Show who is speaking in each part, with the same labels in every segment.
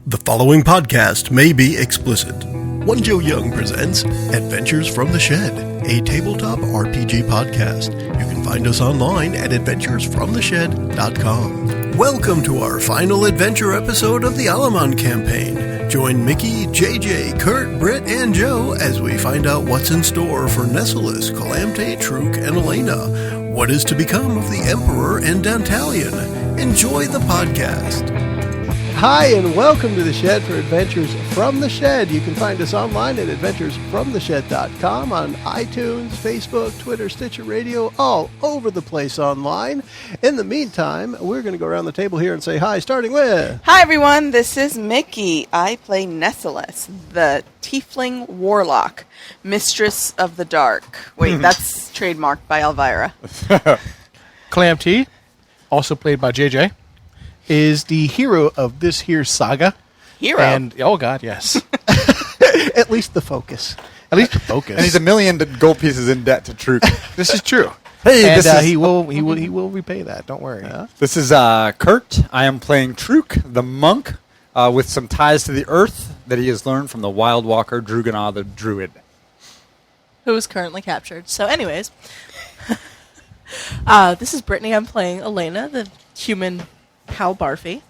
Speaker 1: The following podcast may be explicit. One Joe Young presents Adventures from the Shed, a tabletop RPG podcast. You can find us online at adventuresfromtheshed.com. Welcome to our final adventure episode of the Alamand campaign. Join Mickie, JJ, Kurt, Brit, and Joe as we find out what's in store for Nesolis, Kalam'Te, Truk, and Aleyna. What is to become of the Emperor and Dantalion? Enjoy the podcast.
Speaker 2: Hi, and welcome to The Shed for Adventures from the Shed. You can find us online at adventuresfromtheshed.com, on iTunes, Facebook, Twitter, Stitcher Radio, all over the place online. In the meantime, we're going to go around the table here and say hi, starting with...
Speaker 3: Hi, everyone. This is Mickie. I play Nesolis, the Tiefling Warlock, Mistress of the Dark. Wait, that's trademarked by Elvira.
Speaker 4: Kalam'Te, also played by JJ, is the hero of this here saga.
Speaker 3: Hero?
Speaker 4: And, oh god, yes.
Speaker 2: At least the focus.
Speaker 4: At least the focus.
Speaker 5: And he's $1 million gold pieces in debt to Truk.
Speaker 4: This is true.
Speaker 5: Hey,
Speaker 4: and
Speaker 5: this is,
Speaker 4: he will repay that. Don't worry.
Speaker 2: Yeah.
Speaker 5: This is Kurt. I am playing Truk, the monk, with some ties to the earth that he has learned from the Wild Walker Drugana the Druid.
Speaker 6: Who is currently captured. So anyways, this is Brittany. I'm playing Aleyna, the human Hal Barfy.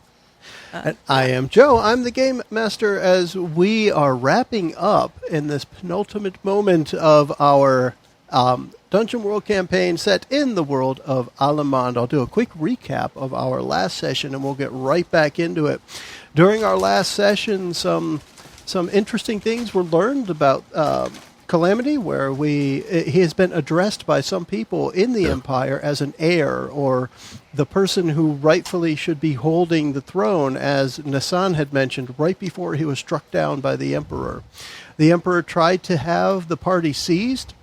Speaker 2: And I am Joe. I'm the game master as we are wrapping up in this penultimate moment of our Dungeon World campaign set in the world of Alamand. I'll do a quick recap of our last session and we'll get right back into it. During our last session, some interesting things were learned about Kalam'Te, where he has been addressed by some people in the Empire as an heir, or the person who rightfully should be holding the throne, as Nassan had mentioned right before he was struck down by the Emperor. The Emperor tried to have the party seized.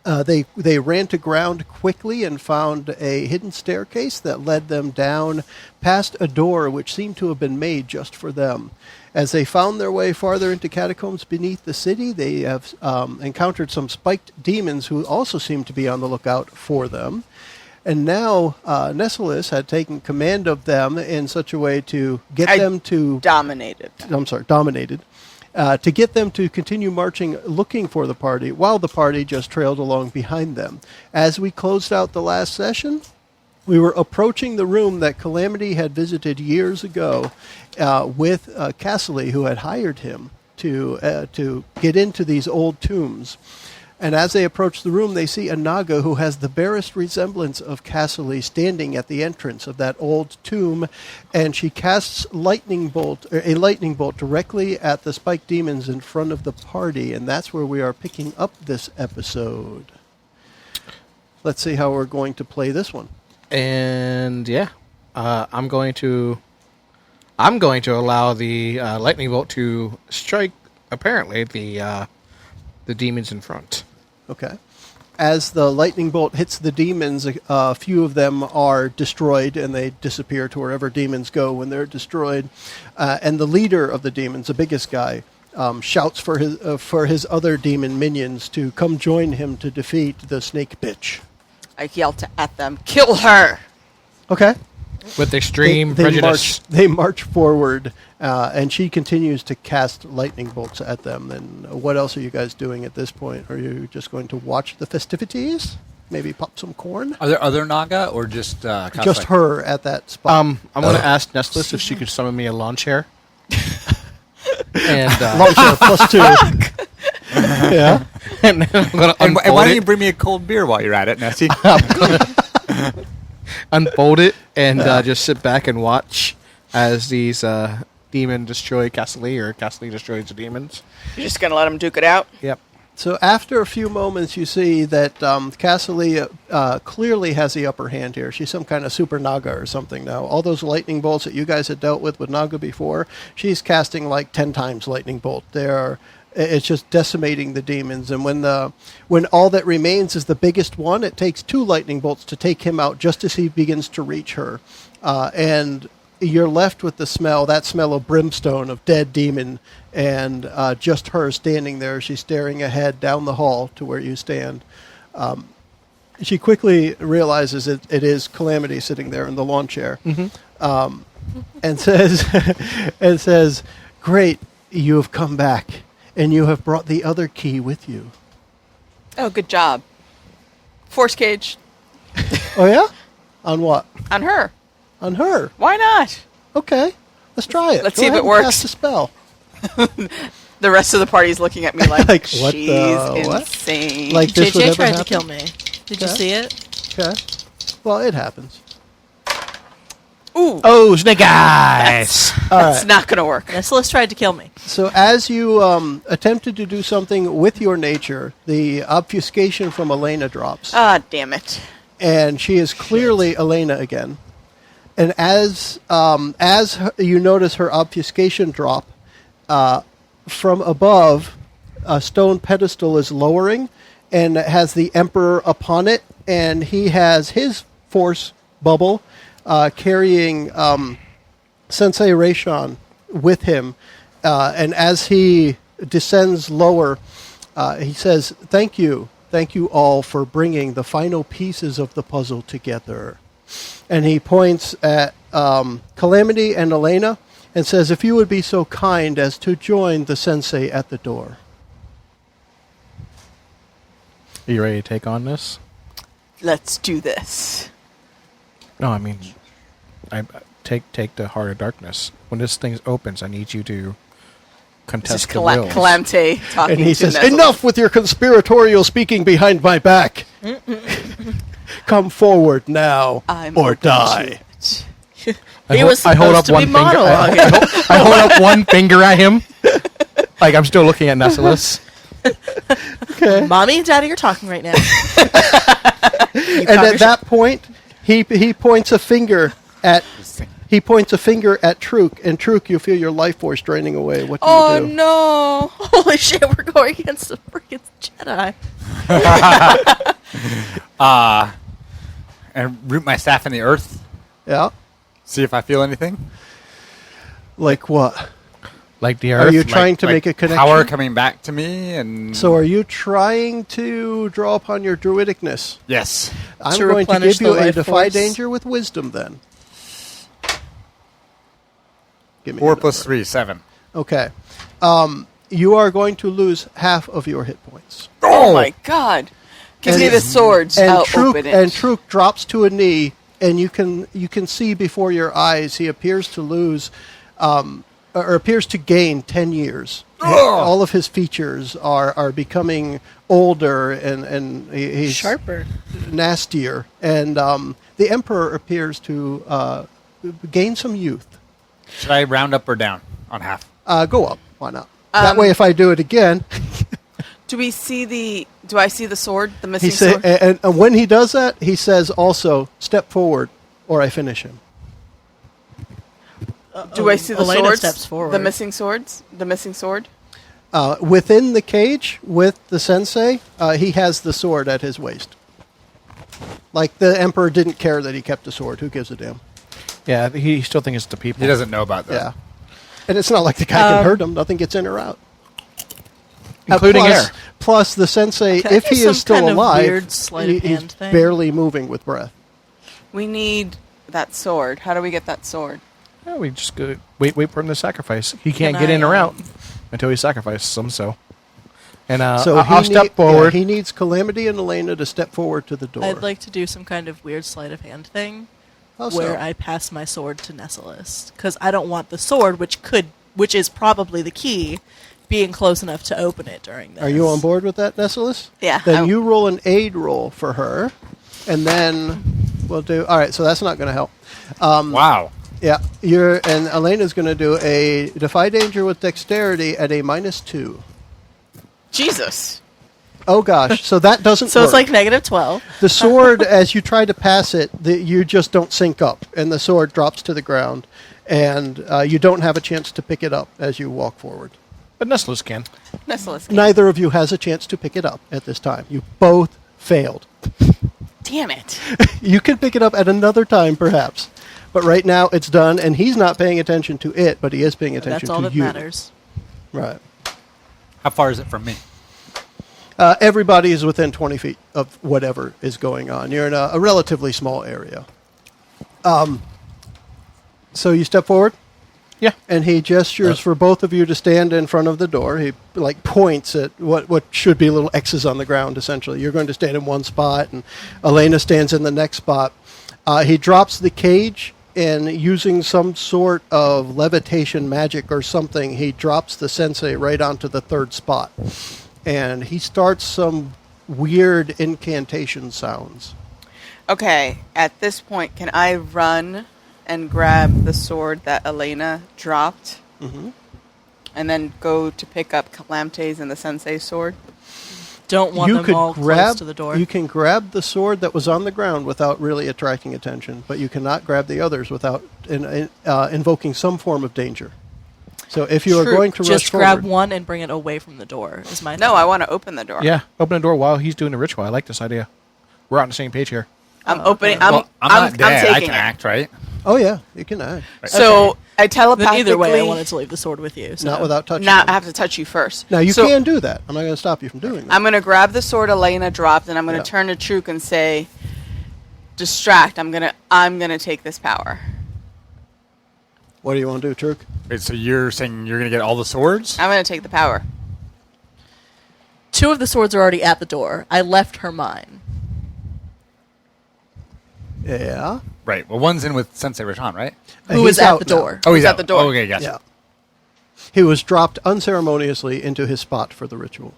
Speaker 2: They ran to ground quickly and found a hidden staircase that led them down past a door which seemed to have been made just for them. As they found their way farther into catacombs beneath the city, they have encountered some spiked demons who also seemed to be on the lookout for them. And now Nesolis had taken command of them in such a way to get them to...
Speaker 3: Dominated.
Speaker 2: To get them to continue marching, looking for the party, while the party just trailed along behind them. As we closed out the last session, we were approaching the room that Kalam'Te had visited years ago with Cassily, who had hired him to get into these old tombs. And as they approach the room, they see a Naga who has the barest resemblance of Cassily standing at the entrance of that old tomb, and she casts a lightning bolt directly at the spiked demons in front of the party, and that's where we are picking up this episode. Let's see how we're going to play this one.
Speaker 4: And yeah, I'm going to allow the lightning bolt to strike apparently the demons in front.
Speaker 2: Okay. As the lightning bolt hits the demons, a few of them are destroyed, and they disappear to wherever demons go when they're destroyed. And the leader of the demons, the biggest guy, shouts for his other demon minions to come join him to defeat the snake bitch.
Speaker 3: I yelled at them, kill her!
Speaker 2: Okay.
Speaker 4: With extreme
Speaker 2: They
Speaker 4: prejudice.
Speaker 2: They march forward, and she continues to cast lightning bolts at them. And what else are you guys doing at this point? Are you just going to watch the festivities? Maybe pop some corn?
Speaker 5: Are there other Naga or just
Speaker 2: Just her at that spot.
Speaker 4: I'm going to ask Nesolis if she could summon me a lawn chair. And
Speaker 2: Lawn chair plus 2. Yeah.
Speaker 4: and I'm going to
Speaker 5: and why don't you bring me a cold beer while you're at it, Nessie?
Speaker 4: unfold it and just sit back and watch as these demons destroy Cassily, or Cassily destroys the demons.
Speaker 3: You're just going to let them duke it out?
Speaker 4: Yep.
Speaker 2: So after a few moments, you see that Cassily clearly has the upper hand here. She's some kind of super Naga or something now. All those lightning bolts that you guys had dealt with Naga before, she's casting like 10 times lightning bolt. It's just decimating the demons. And when all that remains is the biggest one, it takes 2 lightning bolts to take him out just as he begins to reach her. And you're left with that smell of brimstone, of dead demon, and just her standing there. She's staring ahead down the hall to where you stand. She quickly realizes it is Kalam'Te sitting there in the lawn chair. Mm-hmm. and says, "Great, you have come back, and you have brought the other key with you."
Speaker 3: Oh, good job. Force cage
Speaker 2: Oh yeah? On what?
Speaker 3: on her.
Speaker 2: On her.
Speaker 3: Why not?
Speaker 2: Okay, let's try it.
Speaker 3: Let's
Speaker 2: Go
Speaker 3: see if
Speaker 2: ahead
Speaker 3: it
Speaker 2: and
Speaker 3: works.
Speaker 2: Cast the spell.
Speaker 3: The rest of the party's looking at me like,
Speaker 2: Like, what
Speaker 3: she's
Speaker 2: the- what?
Speaker 3: insane.
Speaker 2: Like this would
Speaker 6: JJ
Speaker 2: ever
Speaker 6: tried to
Speaker 2: happen?
Speaker 6: kill me. Did you
Speaker 2: Okay.
Speaker 6: see it?
Speaker 2: Okay. Well, it happens.
Speaker 3: Ooh,
Speaker 4: Oh, snake eyes!
Speaker 2: All
Speaker 3: that's
Speaker 2: right.
Speaker 3: not going to work.
Speaker 6: Nesolis tried to kill me.
Speaker 2: So as you attempted to do something with your nature, the obfuscation from Aleyna drops,
Speaker 3: Ah, damn it.
Speaker 2: and she is clearly Aleyna again. And as you notice her obfuscation drop, from above, a stone pedestal is lowering, and it has the Emperor upon it, and he has his force bubble carrying Sensei Reishan with him. And as he descends lower, he says, Thank you all for bringing the final pieces of the puzzle together." And he points at Kalam'Te and Aleyna and says, "If you would be so kind as to join the sensei at the door."
Speaker 4: Are you ready to take on this?
Speaker 3: Let's do this.
Speaker 4: No, I mean, I take the Heart of Darkness. When this thing opens, I need you to
Speaker 3: This is
Speaker 4: contest the wills.
Speaker 3: Kalam'Te talking
Speaker 2: And he
Speaker 3: to
Speaker 2: says,
Speaker 3: Nesolis.
Speaker 2: "Enough with your conspiratorial speaking behind my back. Come forward now
Speaker 3: I'm
Speaker 2: or
Speaker 3: open to
Speaker 2: die."
Speaker 3: it.
Speaker 6: He was
Speaker 4: I hold
Speaker 6: supposed
Speaker 4: up
Speaker 6: to
Speaker 4: one
Speaker 6: be
Speaker 4: finger.
Speaker 6: monologuing.
Speaker 4: I hold up one finger at him, like I'm still looking at Nesolis.
Speaker 2: Okay.
Speaker 6: Mommy and Daddy are talking right now.
Speaker 2: And at that point, he points a finger at Truk, and Truk, you feel your life force draining away. What do
Speaker 3: Oh,
Speaker 2: you do?
Speaker 3: no.
Speaker 6: Holy shit, we're going against the freaking Jedi.
Speaker 5: And root my staff in the earth.
Speaker 2: Yeah.
Speaker 5: See if I feel anything.
Speaker 2: Like what?
Speaker 4: Like the
Speaker 2: Are
Speaker 4: earth.
Speaker 2: you trying to make a connection?
Speaker 5: Power coming back to me, and
Speaker 2: So are you trying to draw upon your druidicness?
Speaker 5: yes,
Speaker 2: I'm
Speaker 6: To
Speaker 2: going to
Speaker 6: replenish
Speaker 2: give you
Speaker 6: the
Speaker 2: a
Speaker 6: life
Speaker 2: defy
Speaker 6: force?
Speaker 2: danger with wisdom then. Give me
Speaker 5: 4
Speaker 2: a
Speaker 5: plus
Speaker 2: number.
Speaker 5: 3, 7.
Speaker 2: Okay. You are going to lose half of your hit points.
Speaker 3: Oh, my God. Give
Speaker 2: And-
Speaker 3: me the swords. I'll open it.
Speaker 2: And Truk drops to a knee, and you can see before your eyes he appears to lose, or appears to gain 10 years. All of his features are becoming older, and he's
Speaker 6: Sharper.
Speaker 2: nastier. And the Emperor appears to gain some youth.
Speaker 5: Should I round up or down on half?
Speaker 2: Go up. Why not? That way, if I do it again,
Speaker 3: Do I see the sword? The missing
Speaker 2: he say,
Speaker 3: sword?
Speaker 2: and when he does that, he says also, "Step forward, or I finish him."
Speaker 3: Do I see the
Speaker 6: Aleyna
Speaker 3: swords?
Speaker 6: steps forward.
Speaker 3: The missing swords? The missing sword?
Speaker 2: Within the cage with the sensei, he has the sword at his waist. Like the Emperor didn't care that he kept the sword. Who gives a damn?
Speaker 4: Yeah, he still thinks it's the people.
Speaker 5: He doesn't know about that.
Speaker 2: Yeah. And it's not like the guy can hurt him. Nothing gets in or out.
Speaker 4: Including
Speaker 2: plus,
Speaker 4: air.
Speaker 2: Plus, the sensei,
Speaker 6: Can I
Speaker 2: if
Speaker 6: do
Speaker 2: he
Speaker 6: some
Speaker 2: is still
Speaker 6: kind of
Speaker 2: alive,
Speaker 6: weird sleight of
Speaker 2: he's
Speaker 6: hand thing?
Speaker 2: barely moving with breath.
Speaker 3: We need that sword. How do we get that sword?
Speaker 4: Yeah, we just go wait for him to sacrifice. He can't
Speaker 6: Can
Speaker 4: get in
Speaker 6: I,
Speaker 4: or out until he sacrifices him. So, and
Speaker 2: So
Speaker 4: I'll step forward.
Speaker 2: he needs Kalam'Te and Aleyna to step forward to the door.
Speaker 6: I'd like to do some kind of weird sleight of hand thing
Speaker 2: How so?
Speaker 6: where I pass my sword to Nesolis. Because I don't want the sword, which is probably the key, being close enough to open it during this.
Speaker 2: Are you on board with that, Nesolis?
Speaker 3: Yeah.
Speaker 2: Then you roll an aid roll for her, and then we'll do. All right, so that's not going to help.
Speaker 5: Wow.
Speaker 2: Yeah, and Aleyna's going to do a defy danger with dexterity at a -2.
Speaker 3: Jesus.
Speaker 2: Oh gosh, so that doesn't.
Speaker 6: So it's
Speaker 2: work.
Speaker 6: like -12.
Speaker 2: The sword, as you try to pass it, you just don't sync up, and the sword drops to the ground, and you don't have a chance to pick it up as you walk forward.
Speaker 4: But Nesolis can.
Speaker 3: Nesolis.
Speaker 2: Neither of you has a chance to pick it up at this time. You both failed.
Speaker 3: Damn it.
Speaker 2: You can pick it up at another time, perhaps. But right now, it's done, and he's not paying attention to it, but he is paying attention
Speaker 6: That's all
Speaker 2: to
Speaker 6: that
Speaker 2: you.
Speaker 6: matters.
Speaker 2: Right.
Speaker 5: How far is it from me?
Speaker 2: Everybody is within 20 feet of whatever is going on. You're in a relatively small area. So you step forward?
Speaker 4: Yeah.
Speaker 2: And he gestures for both of you to stand in front of the door. He points at what should be little X's on the ground, essentially. You're going to stand in one spot, and Aleyna stands in the next spot. He drops the cage, and using some sort of levitation magic or something, he drops the sensei right onto the third spot. And he starts some weird incantation sounds.
Speaker 3: Okay, at this point, can I run and grab the sword that Aleyna dropped?
Speaker 2: Mm-hmm.
Speaker 3: And then go to pick up Kalam'Te's and the sensei's sword?
Speaker 6: Don't want them all close to the door.
Speaker 2: You can grab the sword that was on the ground without really attracting attention, but you cannot grab the others without invoking some form of danger. So if you are going to rush
Speaker 6: just
Speaker 2: forward,
Speaker 6: grab one and bring it away from the door. Is my
Speaker 3: No,
Speaker 6: thing.
Speaker 3: I want to open the door.
Speaker 4: Yeah, open the door while he's doing the ritual. I like this idea. We're on the same page here.
Speaker 3: I'm opening.
Speaker 6: okay.
Speaker 3: I'm
Speaker 5: not dead. I
Speaker 3: taking
Speaker 5: can
Speaker 3: it.
Speaker 5: act, right?
Speaker 2: oh yeah, you can act.
Speaker 3: So I
Speaker 6: Then
Speaker 3: telepathically.
Speaker 6: either way, I wanted to leave the sword with you. So.
Speaker 2: Not without touching.
Speaker 3: Now
Speaker 2: them.
Speaker 3: I have to touch you first.
Speaker 2: Now you
Speaker 3: So
Speaker 2: can do that. I'm not going to stop you from doing that.
Speaker 3: I'm going to grab the sword Aleyna dropped, and I'm going to
Speaker 2: Yeah.
Speaker 3: turn to Truk and say, "Distract. I'm gonna take this power."
Speaker 2: What do you want to do, Truk?
Speaker 5: Wait, so you're saying you're going to get all the swords?
Speaker 3: I'm going to take the power.
Speaker 6: 2 of the swords are already at the door. I left her mine.
Speaker 2: Yeah.
Speaker 5: Right. Well, one's in with Sensei Rashan, right?
Speaker 6: Who
Speaker 2: He's
Speaker 6: is at
Speaker 2: out
Speaker 6: the
Speaker 2: now.
Speaker 6: door?
Speaker 5: Oh, he's
Speaker 3: at
Speaker 5: out
Speaker 3: the door.
Speaker 5: Oh, okay, gotcha.
Speaker 2: Yeah. He was dropped unceremoniously into his spot for the ritual.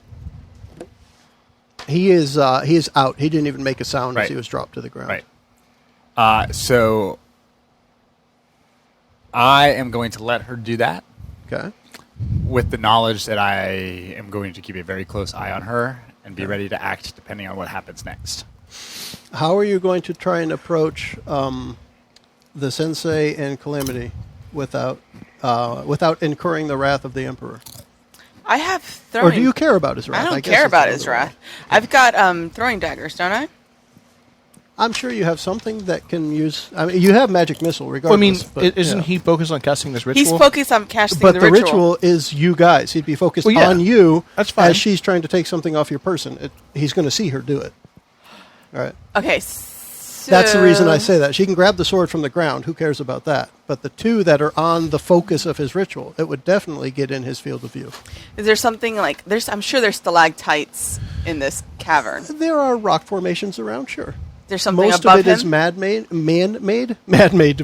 Speaker 2: He is out. He didn't even make a sound as
Speaker 5: Right.
Speaker 2: he was dropped to the ground.
Speaker 5: Right. So I am going to let her do that
Speaker 2: Okay.
Speaker 5: with the knowledge that I am going to keep a very close eye on her and be ready to act depending on what happens next.
Speaker 2: How are you going to try and approach the sensei and Calamity without incurring the wrath of the Emperor?
Speaker 3: I have throwing.
Speaker 2: Or do you care about his wrath?
Speaker 3: I don't
Speaker 2: guess
Speaker 3: care
Speaker 2: that's
Speaker 3: about
Speaker 2: the
Speaker 3: his
Speaker 2: other way.
Speaker 3: wrath. I've got throwing daggers, don't I?
Speaker 2: I'm sure you have something that can use. I mean, you have magic missile,
Speaker 4: Well, I mean,
Speaker 2: regardless. but,
Speaker 4: isn't
Speaker 2: yeah.
Speaker 4: he focused on casting this ritual?
Speaker 3: He's focused on casting
Speaker 2: But
Speaker 3: the
Speaker 2: the
Speaker 3: ritual.
Speaker 2: ritual is you guys. He'd be focused
Speaker 4: Well, yeah.
Speaker 2: on you
Speaker 4: That's fine.
Speaker 2: as she's trying to take something off your person. He's going to see her do it. All right.
Speaker 3: Okay, so
Speaker 2: That's the reason I say that. She can grab the sword from the ground. Who cares about that? But the 2 that are on the focus of his ritual, it would definitely get in his field of view.
Speaker 3: Is there something like I'm sure there's stalactites in this cavern.
Speaker 2: There are rock formations around, sure.
Speaker 3: There's something
Speaker 2: Most
Speaker 3: above
Speaker 2: of it is
Speaker 3: him.
Speaker 2: man-made,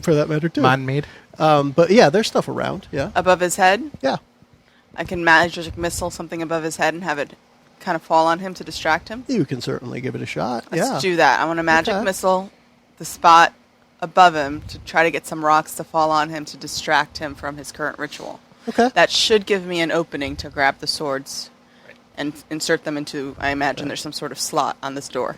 Speaker 2: for that matter, too.
Speaker 4: Man-made.
Speaker 2: But yeah, there's stuff around, yeah.
Speaker 3: Above his head.
Speaker 2: Yeah.
Speaker 3: I can magic missile something above his head and have it kind of fall on him to distract him.
Speaker 2: You can certainly give it a shot,
Speaker 3: Let's do that. I want to magic
Speaker 2: Okay.
Speaker 3: missile the spot above him to try to get some rocks to fall on him to distract him from his current ritual.
Speaker 2: Okay.
Speaker 3: That should give me an opening to grab the swords and insert them into, I imagine there's some sort of slot on this door.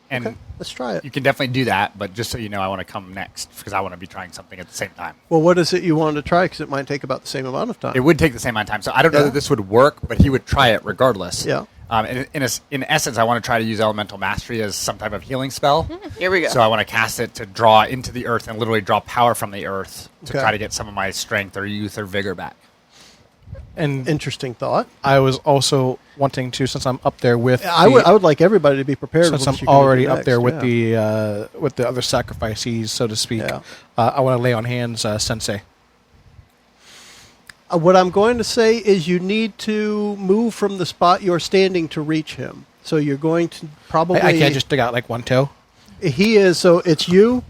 Speaker 5: And
Speaker 2: Okay. Let's try it.
Speaker 5: you can definitely do that, but just so you know, I want to come next because I want to be trying something at the same time.
Speaker 2: Well, what is it you want to try? Because it might take about the same amount of time.
Speaker 5: It would take the same amount of time, so I don't know
Speaker 2: Yeah.
Speaker 5: that this would work, but he would try it regardless.
Speaker 2: Yeah.
Speaker 5: In essence, I want to try to use Elemental Mastery as some type of healing spell.
Speaker 3: Here we go.
Speaker 5: So I want to cast it to draw into the earth and literally draw power from the earth to
Speaker 2: Okay.
Speaker 5: try to get some of my strength or youth or vigor back.
Speaker 4: And
Speaker 2: Interesting thought.
Speaker 4: I was also wanting to, since I'm up there with
Speaker 2: I would like everybody to be prepared.
Speaker 4: since
Speaker 2: with
Speaker 4: I'm
Speaker 2: what you're gonna
Speaker 4: already
Speaker 2: do
Speaker 4: up
Speaker 2: next,
Speaker 4: there with
Speaker 2: yeah.
Speaker 4: the other sacrifices, so to speak.
Speaker 2: Yeah.
Speaker 4: I want to lay on hands, Sensei.
Speaker 2: What I'm going to say is you need to move from the spot you're standing to reach him. So you're going to probably...
Speaker 4: I can't just dig out like one toe.
Speaker 2: He is, so it's you,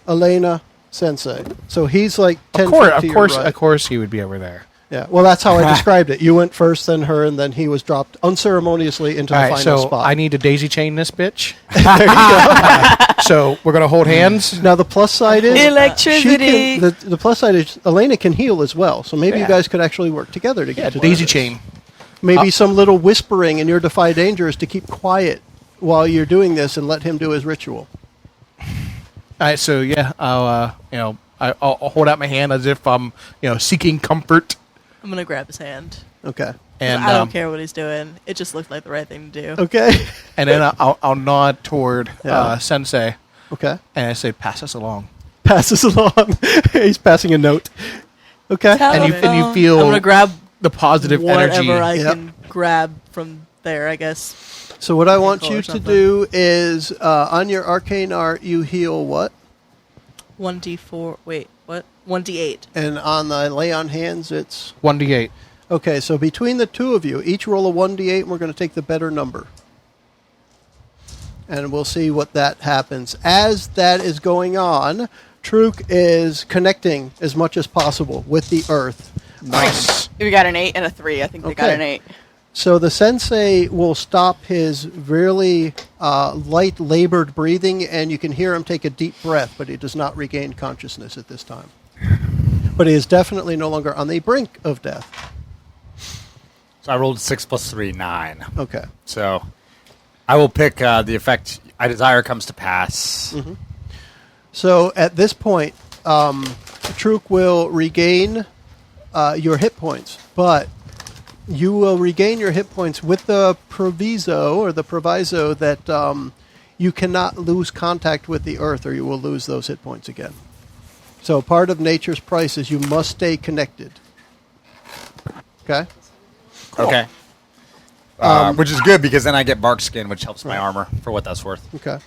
Speaker 2: Aleyna, Sensei. So he's like 10 feet to your right.
Speaker 4: Of course, he would be over there.
Speaker 2: Yeah, well, that's how I described it. You went first, then her, and then he was dropped unceremoniously into the
Speaker 4: All right,
Speaker 2: final
Speaker 4: so
Speaker 2: spot.
Speaker 4: I need to daisy chain this bitch. So we're gonna hold hands.
Speaker 2: Now, the plus side is...
Speaker 3: Electricity.
Speaker 2: The plus side is Aleyna can heal as well. So maybe you
Speaker 4: Yeah.
Speaker 2: guys could actually work together to get to
Speaker 4: Daisy
Speaker 2: this.
Speaker 4: chain.
Speaker 2: Maybe some little whispering in your Defy Danger is to keep quiet while you're doing this and let him do his ritual.
Speaker 4: All right, so yeah, I'll hold out my hand as if I'm seeking comfort.
Speaker 6: I'm gonna grab his hand.
Speaker 2: Okay.
Speaker 4: And
Speaker 6: I don't care what he's doing. It just looked like the right thing to do.
Speaker 2: Okay.
Speaker 4: And then I'll nod toward
Speaker 2: Yeah.
Speaker 4: Sensei,
Speaker 2: Okay.
Speaker 4: and I say, "Pass us along."
Speaker 2: Passes along. He's passing a note. Okay.
Speaker 6: Tell
Speaker 4: And
Speaker 6: him.
Speaker 4: you feel
Speaker 6: I'm gonna grab
Speaker 4: the positive
Speaker 6: whatever
Speaker 4: energy.
Speaker 6: I
Speaker 2: Yep.
Speaker 6: can grab from there. I guess.
Speaker 2: So what I want
Speaker 6: Or
Speaker 2: you to
Speaker 6: something.
Speaker 2: do is on your arcane art, you heal what?
Speaker 6: 1d4. Wait, what? 1d8.
Speaker 2: And on the lay on hands, it's
Speaker 4: 1d8.
Speaker 2: okay. So between the two of you, each roll a 1d8, and we're going to take the better number. And we'll see what that happens. As that is going on, Truk is connecting as much as possible with the earth.
Speaker 4: Nice.
Speaker 3: We got an 8 and a 3. I think they got
Speaker 2: Okay.
Speaker 3: an 8.
Speaker 2: So the sensei will stop his really light, labored breathing, and you can hear him take a deep breath, but he does not regain consciousness at this time. But he is definitely no longer on the brink of death.
Speaker 5: So I rolled 6 plus 3, 9.
Speaker 2: Okay.
Speaker 5: So I will pick the effect I desire comes to pass.
Speaker 2: Mm-hmm. So at this point, Truk will regain your hit points, but you will regain your hit points with the proviso that you cannot lose contact with the earth or you will lose those hit points again. So part of nature's price is you must stay connected. Okay?
Speaker 5: Okay. Which is good because then I get bark skin, which helps my armor for what that's worth.
Speaker 2: Okay.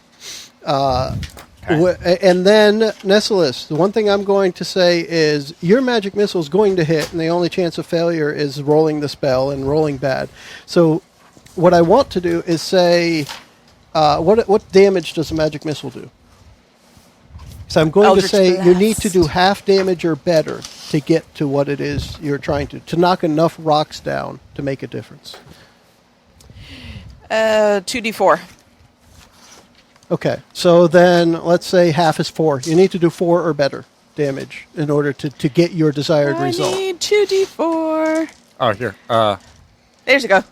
Speaker 2: And then, Nesolis, the one thing I'm going to say is your magic missile is going to hit, and the only chance of failure is rolling the spell and rolling bad. So what I want to do is say, what damage does a magic missile do? So I'm going
Speaker 3: Eldritch
Speaker 2: to say you need to
Speaker 3: Blast.
Speaker 2: do half damage or better to get to what it is you're trying to knock enough rocks down to make a difference.
Speaker 3: 2d4.
Speaker 2: Okay, so then let's say half is 4. You need to do 4 or better damage in order to get your desired result.
Speaker 3: I need 2d4.
Speaker 5: Oh, here.
Speaker 3: There's a go.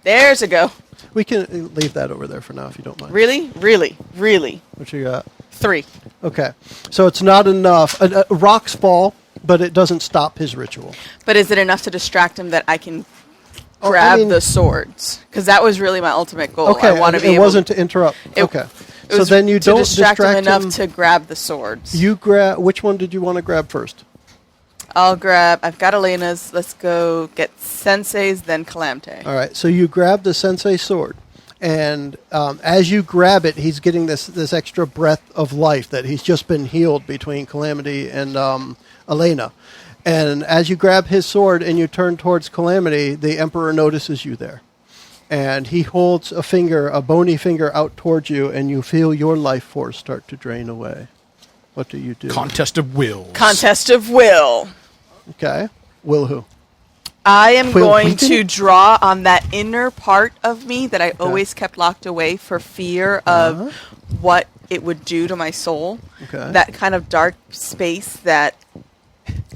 Speaker 3: There's a go.
Speaker 2: We can leave that over there for now if you don't mind.
Speaker 3: Really? Really? Really?
Speaker 2: What you got?
Speaker 3: 3.
Speaker 2: Okay, so it's not enough. Rocks fall, but it doesn't stop his ritual.
Speaker 3: But is it enough to distract him that I can
Speaker 2: Oh, I
Speaker 3: grab
Speaker 2: mean-
Speaker 3: the swords? Because that was really my ultimate goal.
Speaker 2: Okay,
Speaker 3: I want to be
Speaker 2: it
Speaker 3: able
Speaker 2: wasn't to interrupt.
Speaker 3: It-
Speaker 2: Okay,
Speaker 3: it
Speaker 2: so
Speaker 3: was
Speaker 2: then you
Speaker 3: to
Speaker 2: don't
Speaker 3: distract him enough
Speaker 2: him.
Speaker 3: to grab the swords.
Speaker 2: You grab. Which one did you want to grab first?
Speaker 3: I've got Aleyna's. Let's go get Sensei's, then Kalam'Te.
Speaker 2: All right, so you grab the sensei sword, and as you grab it, he's getting this extra breath of life that he's just been healed between Calamity and Aleyna. And as you grab his sword and you turn towards Calamity, the Emperor notices you there. And he holds a bony finger out towards you, and you feel your life force start to drain away. What do you do?
Speaker 4: Contest of wills.
Speaker 3: Contest of will.
Speaker 2: Okay. Will who?
Speaker 3: I am
Speaker 2: Will
Speaker 3: going
Speaker 2: Wheaton?
Speaker 3: to draw on that inner part of me that I always kept locked away for fear of what it would do to my soul.
Speaker 2: Okay.
Speaker 3: That kind of dark space that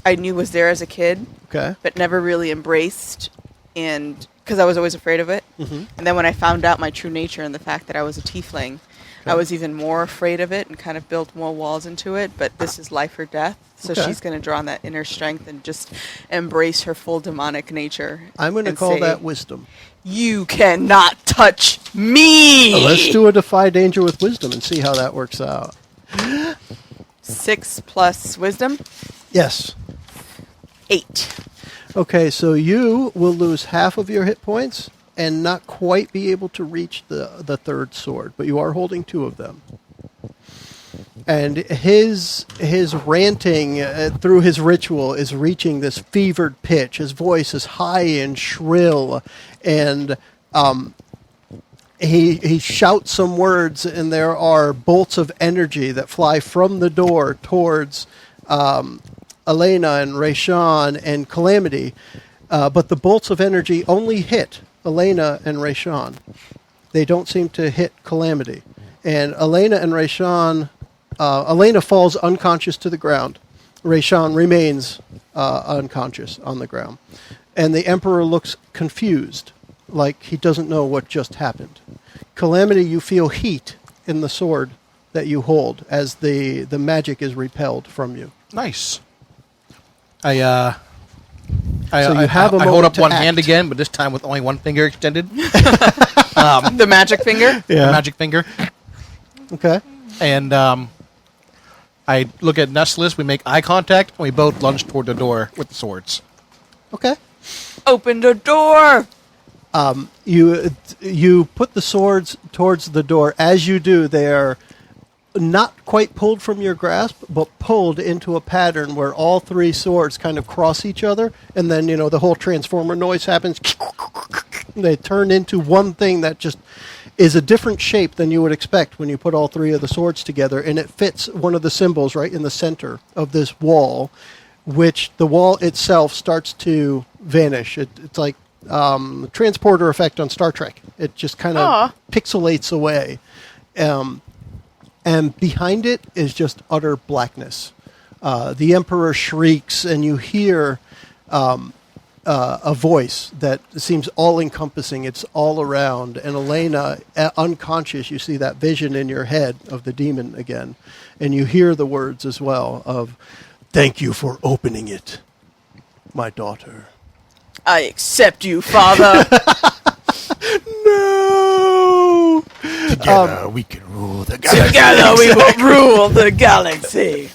Speaker 3: I knew was there as a kid,
Speaker 2: Okay.
Speaker 3: but never really embraced, and because I was always afraid of it.
Speaker 2: Mm-hmm.
Speaker 3: And then when I found out my true nature and the fact that I was a tiefling, I was even more afraid of it and kind of built more walls into it. But this is life or death, so
Speaker 2: Okay.
Speaker 3: she's going to draw on that inner strength and just embrace her full demonic nature.
Speaker 2: I'm going to
Speaker 3: and
Speaker 2: call
Speaker 3: say,
Speaker 2: that wisdom.
Speaker 3: "You cannot touch me."
Speaker 2: Let's do a defy danger with wisdom and see how that works out.
Speaker 3: 6 plus wisdom,
Speaker 2: Yes.
Speaker 3: 8.
Speaker 2: Okay, so you will lose half of your hit points and not quite be able to reach the third sword, but you are holding 2 of them. And his ranting through his ritual is reaching this fevered pitch. His voice is high and shrill, and he shouts some words, and there are bolts of energy that fly from the door towards Aleyna and Rayshawn and Calamity, but the bolts of energy only hit Aleyna and Rayshawn. They don't seem to hit Calamity. And Aleyna and Rayshawn, Aleyna falls unconscious to the ground. Rayshawn remains unconscious on the ground. And the Emperor looks confused, like he doesn't know what just happened. Calamity, you feel heat in the sword that you hold as the magic is repelled from you.
Speaker 4: Nice.
Speaker 2: So you have a
Speaker 4: I hold
Speaker 2: moment
Speaker 4: up
Speaker 2: to
Speaker 4: one
Speaker 2: act.
Speaker 4: hand again, but this time with only one finger extended.
Speaker 3: The magic finger.
Speaker 4: The magic finger.
Speaker 2: Okay.
Speaker 4: And I look at Nesolis, we make eye contact, and we both lunge toward the door with the swords.
Speaker 2: Okay.
Speaker 3: Open the door.
Speaker 2: You put the swords towards the door. As you do, they are not quite pulled from your grasp, but pulled into a pattern where all three swords kind of cross each other, and then, the whole transformer noise happens. They turn into one thing that just is a different shape than you would expect when you put all three of the swords together, and it fits one of the symbols right in the center of this wall, which the wall itself starts to vanish. It's like the transporter effect on Star Trek. It just kind of pixelates away. And behind it is just utter blackness. The Emperor shrieks, and you hear a voice that seems all-encompassing. It's all around. And Aleyna, unconscious, you see that vision in your head of the demon again. And you hear the words as well of, "Thank you for opening it, my daughter."
Speaker 3: I accept you, father.
Speaker 2: No!
Speaker 1: Together we can rule the galaxy.
Speaker 3: Together we will rule the galaxy.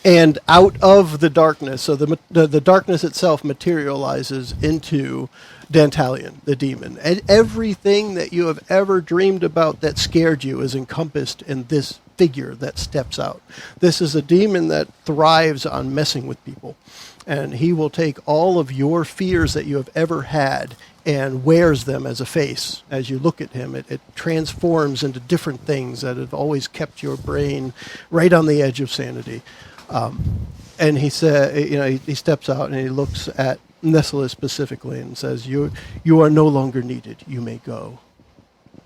Speaker 2: And out of the darkness, so the darkness itself materializes into Dantalion, the demon. And everything that you have ever dreamed about that scared you is encompassed in this figure that steps out. This is a demon that thrives on messing with people. And he will take all of your fears that you have ever had and wears them as a face. As you look at him, it transforms into different things that have always kept your brain right on the edge of sanity. And he said, he steps out and he looks at Nesolis specifically and says, "You are no longer needed. You may go."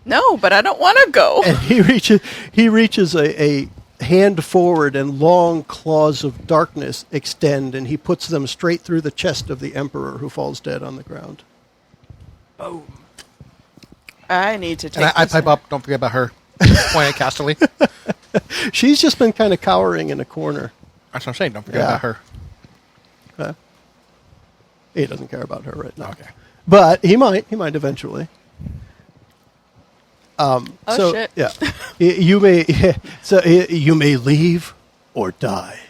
Speaker 3: No, but I don't want to go.
Speaker 2: And he reaches a hand forward, and long claws of darkness extend, and he puts them straight through the chest of the Emperor, who falls dead on the ground.
Speaker 3: Boom. I need to take
Speaker 4: And I
Speaker 3: this
Speaker 4: pipe
Speaker 3: in.
Speaker 4: up. Don't forget about her. Point at Casterly.
Speaker 2: She's just been kind of cowering in a corner.
Speaker 4: That's what I'm saying. Don't forget
Speaker 2: Yeah.
Speaker 4: about her.
Speaker 2: Okay. He doesn't care about her right now.
Speaker 4: Okay.
Speaker 2: But he might eventually. So,
Speaker 3: shit.
Speaker 2: Yeah. You may leave or die.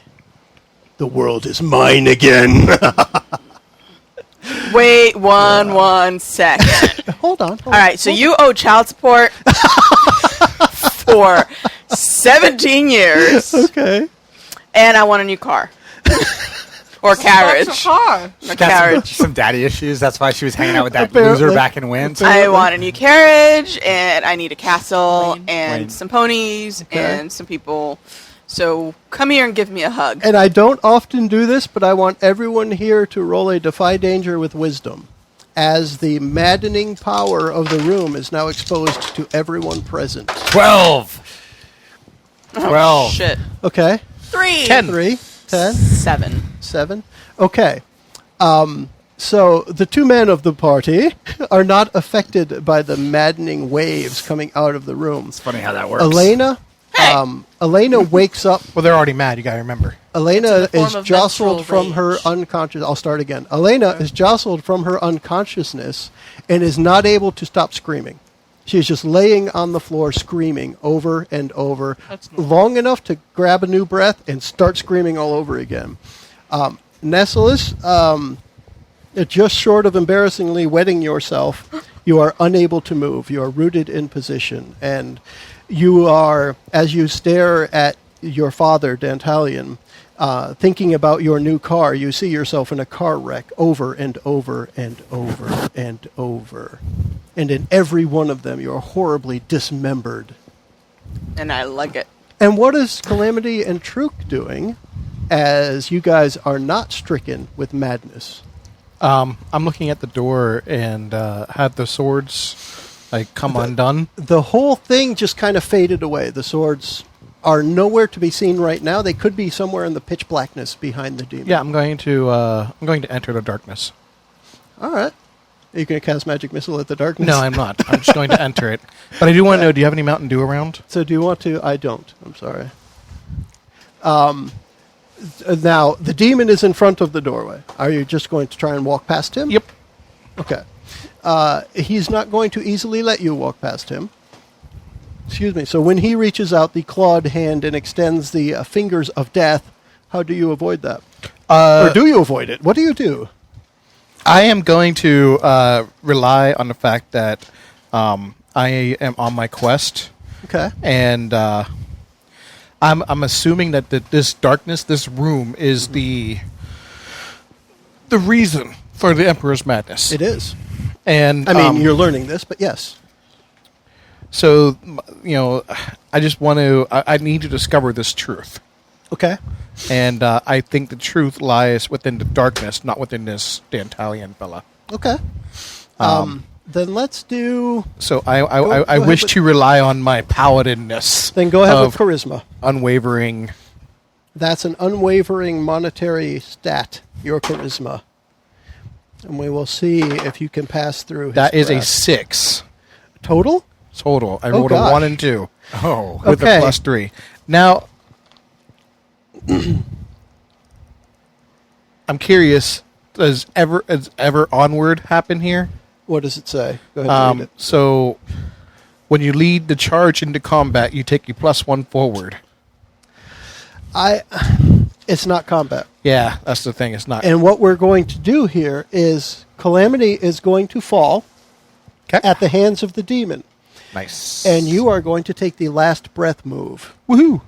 Speaker 2: The world is mine again.
Speaker 3: Wait one second.
Speaker 2: Hold on.
Speaker 3: All right, so you owe child support for 17 years,
Speaker 2: Okay.
Speaker 3: and I want a new car. Or carriage.
Speaker 6: car.
Speaker 3: A carriage.
Speaker 5: Some daddy issues. That's why she was hanging out with that
Speaker 2: Apparently.
Speaker 5: loser back in Winds.
Speaker 3: I want a new carriage, and I need a castle,
Speaker 6: Wayne.
Speaker 3: and
Speaker 5: Wayne.
Speaker 3: some ponies,
Speaker 2: Okay.
Speaker 3: and some people. So come here and give me a hug.
Speaker 2: And I don't often do this, but I want everyone here to roll a Defy Danger with Wisdom, as the maddening power of the room is now exposed to everyone present.
Speaker 5: 12. 12.
Speaker 3: Shit.
Speaker 2: Okay.
Speaker 3: 3.
Speaker 2: 3, 10,
Speaker 3: 7.
Speaker 2: 7. Okay. So the two men of the party are not affected by the maddening waves coming out of the room.
Speaker 5: It's funny how that works.
Speaker 2: Aleyna, Aleyna wakes up.
Speaker 4: Well, they're already mad. You gotta remember.
Speaker 2: Aleyna
Speaker 6: It's in the form
Speaker 2: is
Speaker 6: of
Speaker 2: jostled
Speaker 6: menstrual
Speaker 2: from her
Speaker 6: rage.
Speaker 2: unconscious. I'll start again. Aleyna is jostled from her unconsciousness and is not able to stop screaming. She's just laying on the floor screaming over and over,
Speaker 6: That's normal.
Speaker 2: long enough to grab a new breath and start screaming all over again. Nesolis, just short of embarrassingly wetting yourself, you are unable to move. You are rooted in position. And you are, as you stare at your father, Dantalion, thinking about your new car, you see yourself in a car wreck over and over and over and over. And in every one of them, you are horribly dismembered.
Speaker 3: And I like it.
Speaker 2: And what is Calamity and Truk doing as you guys are not stricken with madness?
Speaker 4: I'm looking at the door and had the swords come undone.
Speaker 2: The whole thing just kind of faded away. The swords are nowhere to be seen right now. They could be somewhere in the pitch blackness behind the demon.
Speaker 4: Yeah, I'm going to enter the darkness.
Speaker 2: All right. Are you going to cast Magic Missile at the darkness?
Speaker 4: No, I'm not. I'm just going to enter it. But I do want to know, do you have any Mountain Dew around?
Speaker 2: So do you want to? I don't. I'm sorry. Now, the demon is in front of the doorway. Are you just going to try and walk past him?
Speaker 4: Yep.
Speaker 2: Okay. He's not going to easily let you walk past him. Excuse me. So when he reaches out the clawed hand and extends the fingers of death, how do you avoid that? Or do you avoid it? What do you do?
Speaker 4: I am going to rely on the fact that I am on my quest
Speaker 2: Okay.
Speaker 4: And I'm assuming that this darkness, this room, is the reason for the Emperor's madness.
Speaker 2: It is.
Speaker 4: And
Speaker 2: I mean, you're learning this, but yes.
Speaker 4: So, I just want to. I need to discover this truth.
Speaker 2: Okay.
Speaker 4: And I think the truth lies within the darkness, not within this Dantalion fella.
Speaker 2: Okay. Then let's do.
Speaker 4: So
Speaker 2: Go
Speaker 4: I
Speaker 2: ahead
Speaker 4: wish
Speaker 2: with-
Speaker 4: to rely on my paladin-ness.
Speaker 2: Then go ahead with
Speaker 4: of
Speaker 2: charisma.
Speaker 4: Unwavering.
Speaker 2: That's an unwavering monetary stat, your charisma. And we will see if you can pass through his
Speaker 4: That is a
Speaker 2: breath.
Speaker 4: 6
Speaker 2: Total?
Speaker 4: total. I
Speaker 2: Oh,
Speaker 4: rolled a
Speaker 2: gosh.
Speaker 4: 1 and 2
Speaker 5: Oh.
Speaker 4: with
Speaker 2: Okay.
Speaker 4: a +3. Now, I'm curious. Does ever onward happen here?
Speaker 2: What does it say? Go ahead and read it.
Speaker 4: So, when you lead the charge into combat, you take your +1 forward.
Speaker 2: It's not combat.
Speaker 4: Yeah, that's the thing. It's not.
Speaker 2: And what we're going to do here is Calamity is going to fall
Speaker 4: 'Kay.
Speaker 2: at the hands of the demon.
Speaker 4: Nice.
Speaker 2: And you are going to take the last breath move.
Speaker 4: Woohoo!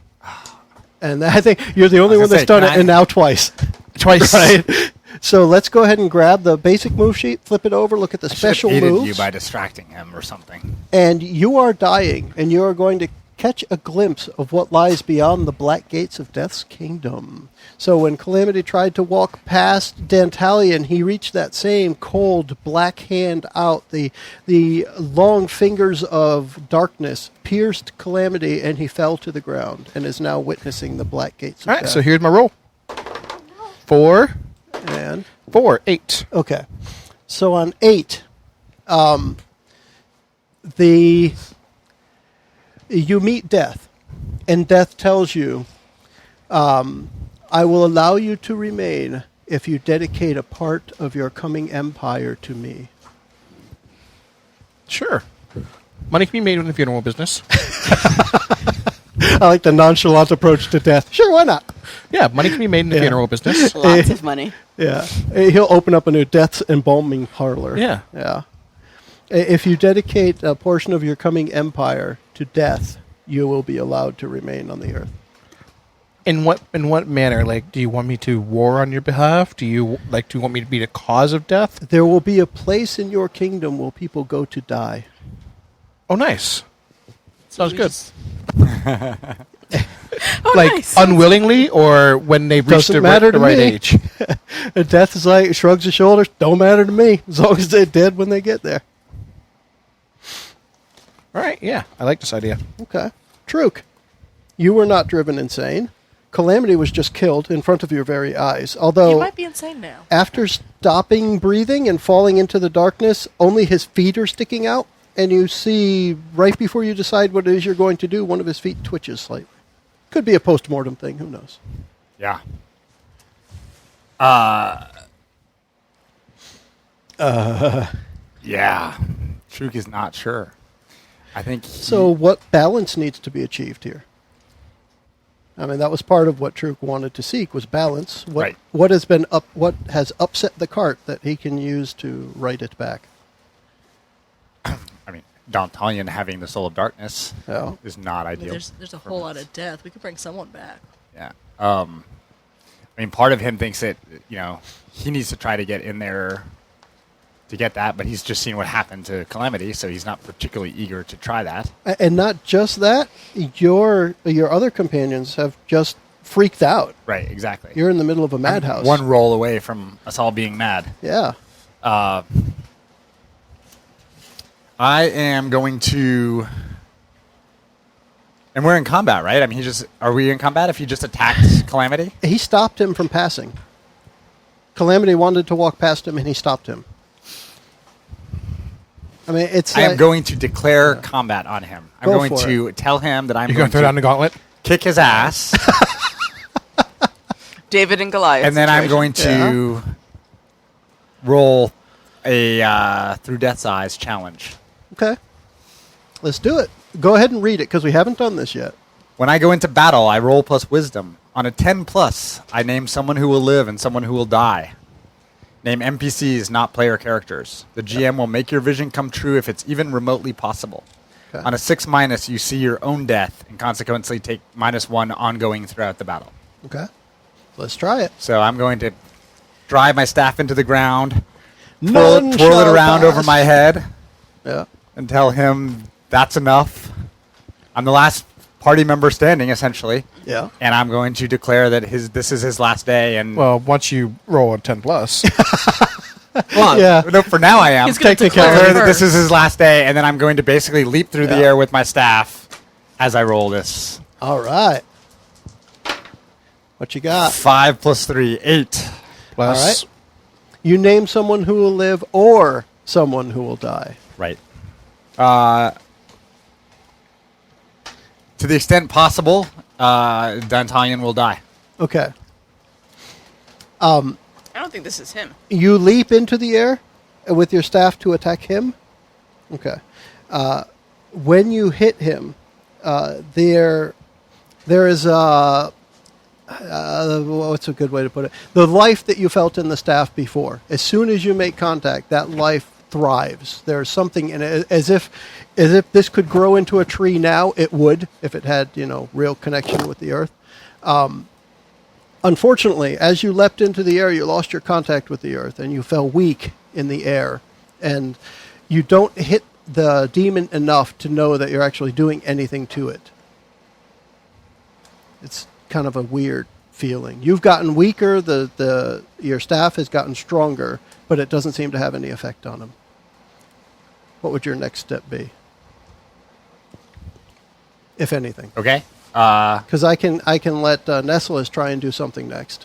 Speaker 2: And I think you're the only
Speaker 5: I
Speaker 2: one
Speaker 5: was
Speaker 2: that's
Speaker 5: gonna
Speaker 2: done
Speaker 5: say,
Speaker 2: it, and now twice.
Speaker 4: Twice.
Speaker 2: Right? So let's go ahead and grab the basic move sheet, flip it over, look at the special
Speaker 5: aided
Speaker 2: moves.
Speaker 5: you by distracting him or something.
Speaker 2: And you are dying, and you are going to catch a glimpse of what lies beyond the black gates of Death's kingdom. So when Calamity tried to walk past Dantalion, he reached that same cold black hand out. The long fingers of darkness pierced Calamity, and he fell to the ground and is now witnessing the black gates of
Speaker 4: All right,
Speaker 2: death.
Speaker 4: so here's my roll. 4,
Speaker 2: And
Speaker 4: 4, 8.
Speaker 2: okay, so on 8, you meet Death, and Death tells you, I will allow you to remain if you dedicate a part of your coming empire to me.
Speaker 4: Sure. Money can be made in the funeral business.
Speaker 2: I like the nonchalant approach to Death. Sure, why not?
Speaker 4: Yeah, money can be made in the
Speaker 2: Yeah.
Speaker 4: funeral business.
Speaker 3: Lots of money.
Speaker 2: Yeah. He'll open up a new Death's embalming parlor.
Speaker 4: Yeah.
Speaker 2: Yeah. If you dedicate a portion of your coming empire to Death, you will be allowed to remain on the earth.
Speaker 4: In what manner? Like, do you want me to war on your behalf? Do you want me to be the cause of death?
Speaker 2: There will be a place in your kingdom where people go to die.
Speaker 4: Oh, nice. Sounds good.
Speaker 3: Oh,
Speaker 4: Like
Speaker 3: nice.
Speaker 4: unwillingly, or when they've reached
Speaker 2: Doesn't
Speaker 4: the
Speaker 2: matter to
Speaker 4: right
Speaker 2: me.
Speaker 4: age.
Speaker 2: And Death is like, shrugs his shoulders, don't matter to me, as long as they're dead when they get there.
Speaker 4: All right, yeah, I like this idea.
Speaker 2: Okay. Truk, you were not driven insane. Calamity was just killed in front of your very eyes.
Speaker 6: You
Speaker 2: Although,
Speaker 6: might be insane now.
Speaker 2: after stopping breathing and falling into the darkness, only his feet are sticking out. And you see, right before you decide what it is you're going to do, one of his feet twitches slightly. Could be a post-mortem thing, who knows?
Speaker 5: Yeah. Yeah. Truk is not sure. I think
Speaker 2: So what balance needs to be achieved here? I mean, that was part of what Truk wanted to seek, was balance.
Speaker 5: Right.
Speaker 2: What has upset the cart that he can use to right it back?
Speaker 5: I mean, Dantalion having the soul of darkness
Speaker 2: Yeah.
Speaker 5: is not
Speaker 6: I mean,
Speaker 5: ideal.
Speaker 6: there's a whole lot of death. We could bring someone back.
Speaker 5: Yeah. I mean, part of him thinks that, he needs to try to get in there to get that, but he's just seen what happened to Calamity, so he's not particularly eager to try that.
Speaker 2: And not just that, your other companions have just freaked out.
Speaker 5: Right, exactly.
Speaker 2: You're in the middle of a madhouse.
Speaker 5: One roll away from us all being mad.
Speaker 2: Yeah.
Speaker 5: I am going to... And we're in combat, right? I mean, are we in combat if he just attacked Calamity?
Speaker 2: He stopped him from passing. Calamity wanted to walk past him, and he stopped him. I mean, it's
Speaker 5: I am
Speaker 2: like-
Speaker 5: going to declare combat on him. I'm
Speaker 2: Go
Speaker 5: going
Speaker 2: for
Speaker 5: to tell him that I'm
Speaker 4: You're
Speaker 5: going
Speaker 4: going to throw down the
Speaker 5: to
Speaker 4: gauntlet?
Speaker 5: kick his ass,
Speaker 3: David and Goliath.
Speaker 5: and then I'm
Speaker 3: situation.
Speaker 5: going to roll a Through Death's Eyes challenge.
Speaker 2: Okay. Let's do it. Go ahead and read it, because we haven't done this yet.
Speaker 5: When I go into battle, I roll plus wisdom. On a 10+, I name someone who will live and someone who will die. Name NPCs, not player characters. The GM will make your vision come true if it's even remotely possible.
Speaker 2: Okay.
Speaker 5: On a 6-, you see your own death and consequently take -1 ongoing throughout the battle.
Speaker 2: Okay. Let's try it.
Speaker 5: So I'm going to drive my staff into the ground,
Speaker 2: None
Speaker 5: twirl it
Speaker 2: shall
Speaker 5: around over
Speaker 2: pass.
Speaker 5: my head,
Speaker 2: Yeah.
Speaker 5: and tell him that's enough. I'm the last party member standing, essentially.
Speaker 2: Yeah.
Speaker 5: And I'm going to declare that this is his last day. And
Speaker 4: Well, once you roll a 10+.
Speaker 2: Yeah.
Speaker 5: no, for now I am.
Speaker 6: He's going to
Speaker 2: Technically.
Speaker 6: declare
Speaker 5: Declare that this
Speaker 6: first.
Speaker 5: is his last day, and then I'm going to basically leap through the
Speaker 2: Yeah.
Speaker 5: air with my staff as I roll this.
Speaker 2: All right. What you got?
Speaker 5: 5 + 3, 8.
Speaker 4: Plus,
Speaker 2: All right. You name someone who will live or someone who will die.
Speaker 5: Right. To the extent possible, Dantalion will die.
Speaker 2: Okay.
Speaker 3: I don't think this is him.
Speaker 2: You leap into the air with your staff to attack him. Okay. When you hit him, there is a what's a good way to put it? The life that you felt in the staff before. As soon as you make contact, that life thrives. There's something in it, as if this could grow into a tree now. It would, if it had real connection with the earth. Unfortunately, as you leapt into the air, you lost your contact with the earth, and you fell weak in the air, and you don't hit the demon enough to know that you're actually doing anything to it. It's kind of a weird feeling. You've gotten weaker, your staff has gotten stronger, but it doesn't seem to have any effect on him. What would your next step be? If anything.
Speaker 5: Okay?
Speaker 2: Because I can let Nesolis try and do something next.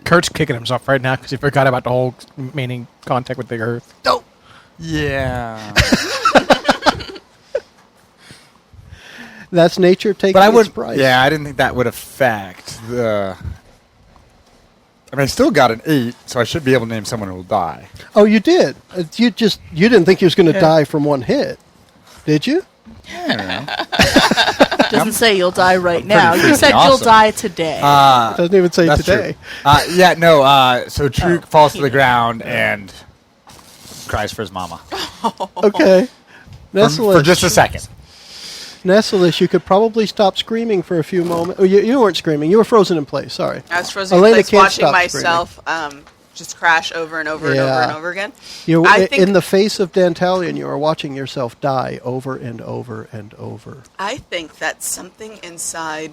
Speaker 4: Kurt's kicking himself right now because he forgot about the whole remaining contact with the earth.
Speaker 2: Oh!
Speaker 5: Yeah.
Speaker 2: That's nature taking
Speaker 5: But I
Speaker 2: its
Speaker 5: would.
Speaker 2: price.
Speaker 5: Yeah, I didn't think that would affect the. I mean, I still got an 8, so I should be able to name someone who will die.
Speaker 2: Oh, you did. You didn't think he was going to die from one hit, did you?
Speaker 5: I don't know.
Speaker 6: Doesn't say you'll die right
Speaker 5: I'm
Speaker 6: now.
Speaker 5: pretty
Speaker 6: You said
Speaker 5: freaking
Speaker 6: you'll
Speaker 5: awesome.
Speaker 6: die today.
Speaker 2: Doesn't even say
Speaker 5: That's
Speaker 2: today.
Speaker 5: true. Yeah, no. So Truk falls to the ground and cries for his mama
Speaker 2: Okay.
Speaker 5: for just a second.
Speaker 2: Nesolis, you could probably stop screaming for a few moments. Oh, you weren't screaming. You were frozen in place. Sorry.
Speaker 3: I was frozen in
Speaker 2: Aleyna
Speaker 3: place
Speaker 2: can't
Speaker 3: watching
Speaker 2: stop
Speaker 3: myself just crash over and over and over and over again. I think
Speaker 2: In the face of Dantalion, you are watching yourself die over and over and over.
Speaker 3: I think that something inside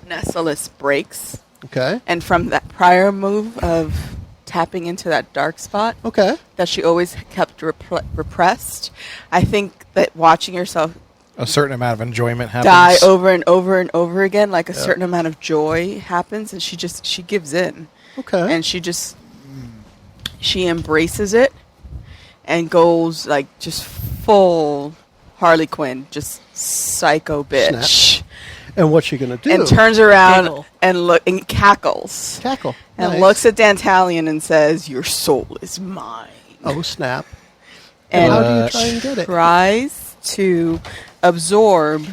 Speaker 3: Nesolis breaks,
Speaker 2: Okay.
Speaker 3: and from that prior move of tapping into that dark spot
Speaker 2: Okay.
Speaker 3: that she always kept repressed, I think that watching yourself
Speaker 4: A certain amount of enjoyment happens.
Speaker 3: die over and over and over again, like a certain amount of joy happens, and she gives in,
Speaker 2: Okay.
Speaker 3: and she embraces it and goes like just full Harley Quinn, just psycho bitch,
Speaker 2: And what's she going to do?
Speaker 3: and turns around
Speaker 6: Giggle.
Speaker 3: and cackles
Speaker 2: Cackle.
Speaker 3: and
Speaker 2: Nice.
Speaker 3: looks at Dantalion and says, "Your soul is mine,"
Speaker 2: Oh, snap.
Speaker 3: and
Speaker 2: How do you try and get it?
Speaker 3: tries to absorb.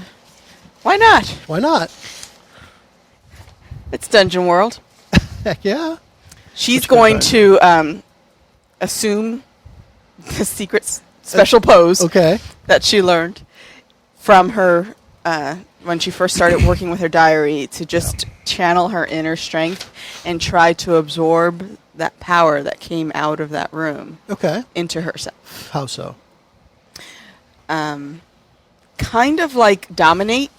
Speaker 3: Why not?
Speaker 2: Why not?
Speaker 3: It's Dungeon World.
Speaker 2: Heck yeah.
Speaker 3: She's
Speaker 2: good
Speaker 3: going
Speaker 2: fun.
Speaker 3: to assume the secret special pose
Speaker 2: Okay.
Speaker 3: that she learned from her when she first started working with her diary, to just channel her inner strength and try to absorb that power that came out of that room
Speaker 2: Okay.
Speaker 3: into herself.
Speaker 2: How so?
Speaker 3: Kind of like dominate,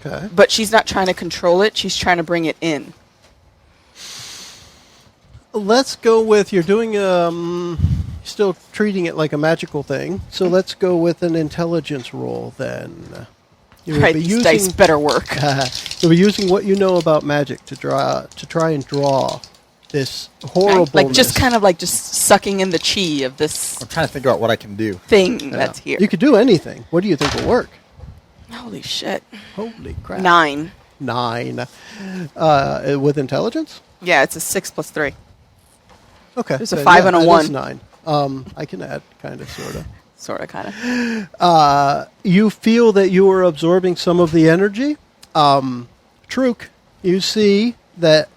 Speaker 2: Okay.
Speaker 3: but she's not trying to control it. She's trying to bring it in.
Speaker 2: Let's go with, you're doing, still treating it like a magical thing. So let's go with an intelligence roll then. You
Speaker 3: Right, these dice better work.
Speaker 2: You'll be using what you know about magic to try and draw this horrible.
Speaker 3: Like just kind of like just sucking in the chi of this
Speaker 5: I'm trying to think about what I can do.
Speaker 3: thing that's here.
Speaker 2: You could do anything. What do you think will work?
Speaker 3: Holy shit.
Speaker 2: Holy crap!
Speaker 3: 9.
Speaker 2: 9. With intelligence.
Speaker 3: Yeah, it's a 6 + 3.
Speaker 2: Okay.
Speaker 3: There's a
Speaker 2: then
Speaker 3: 5 and a
Speaker 2: that
Speaker 3: 1.
Speaker 2: is 9. I can add, kind of, sort of.
Speaker 3: Sort of, kind of.
Speaker 2: You feel that you are absorbing some of the energy. Truk, you see that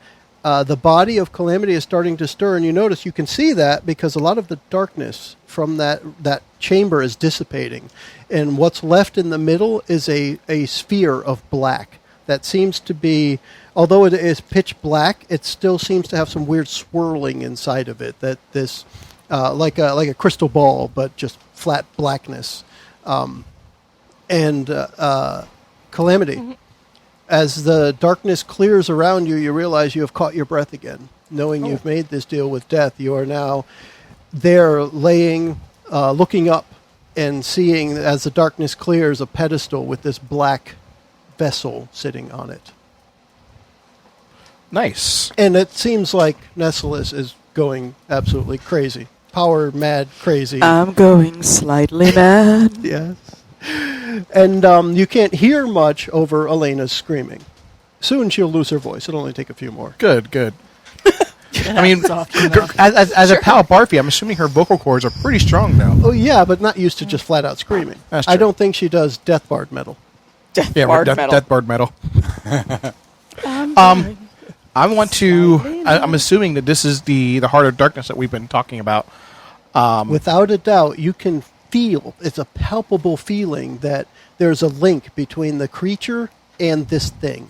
Speaker 2: the body of Calamity is starting to stir, and you notice you can see that because a lot of the darkness from that chamber is dissipating, and what's left in the middle is a sphere of black that seems to be, although it is pitch black, it still seems to have some weird swirling inside of it. That this like a crystal ball, but just flat blackness. Calamity. As the darkness clears around you, you realize you have caught your breath again. Knowing you've made this deal with death, you are now there laying, looking up and seeing, as the darkness clears, a pedestal with this black vessel sitting on it.
Speaker 4: Nice.
Speaker 2: And it seems like Nesolis is going absolutely crazy. Power mad crazy.
Speaker 3: I'm going slightly mad.
Speaker 2: Yes. And you can't hear much over Aleyna's screaming. Soon she'll lose her voice. It'll only take a few more.
Speaker 4: Good. I mean, as a pal Barfy, I'm assuming her vocal cords are pretty strong now.
Speaker 2: Oh, yeah, but not used to just flat out screaming.
Speaker 4: That's true.
Speaker 2: I don't think she does death bard metal.
Speaker 3: Death bard metal.
Speaker 4: Death Bard metal. I want to. I'm assuming that this is the heart of darkness that we've been talking about.
Speaker 2: Without a doubt, you can feel, it's a palpable feeling that there's a link between the creature and this thing.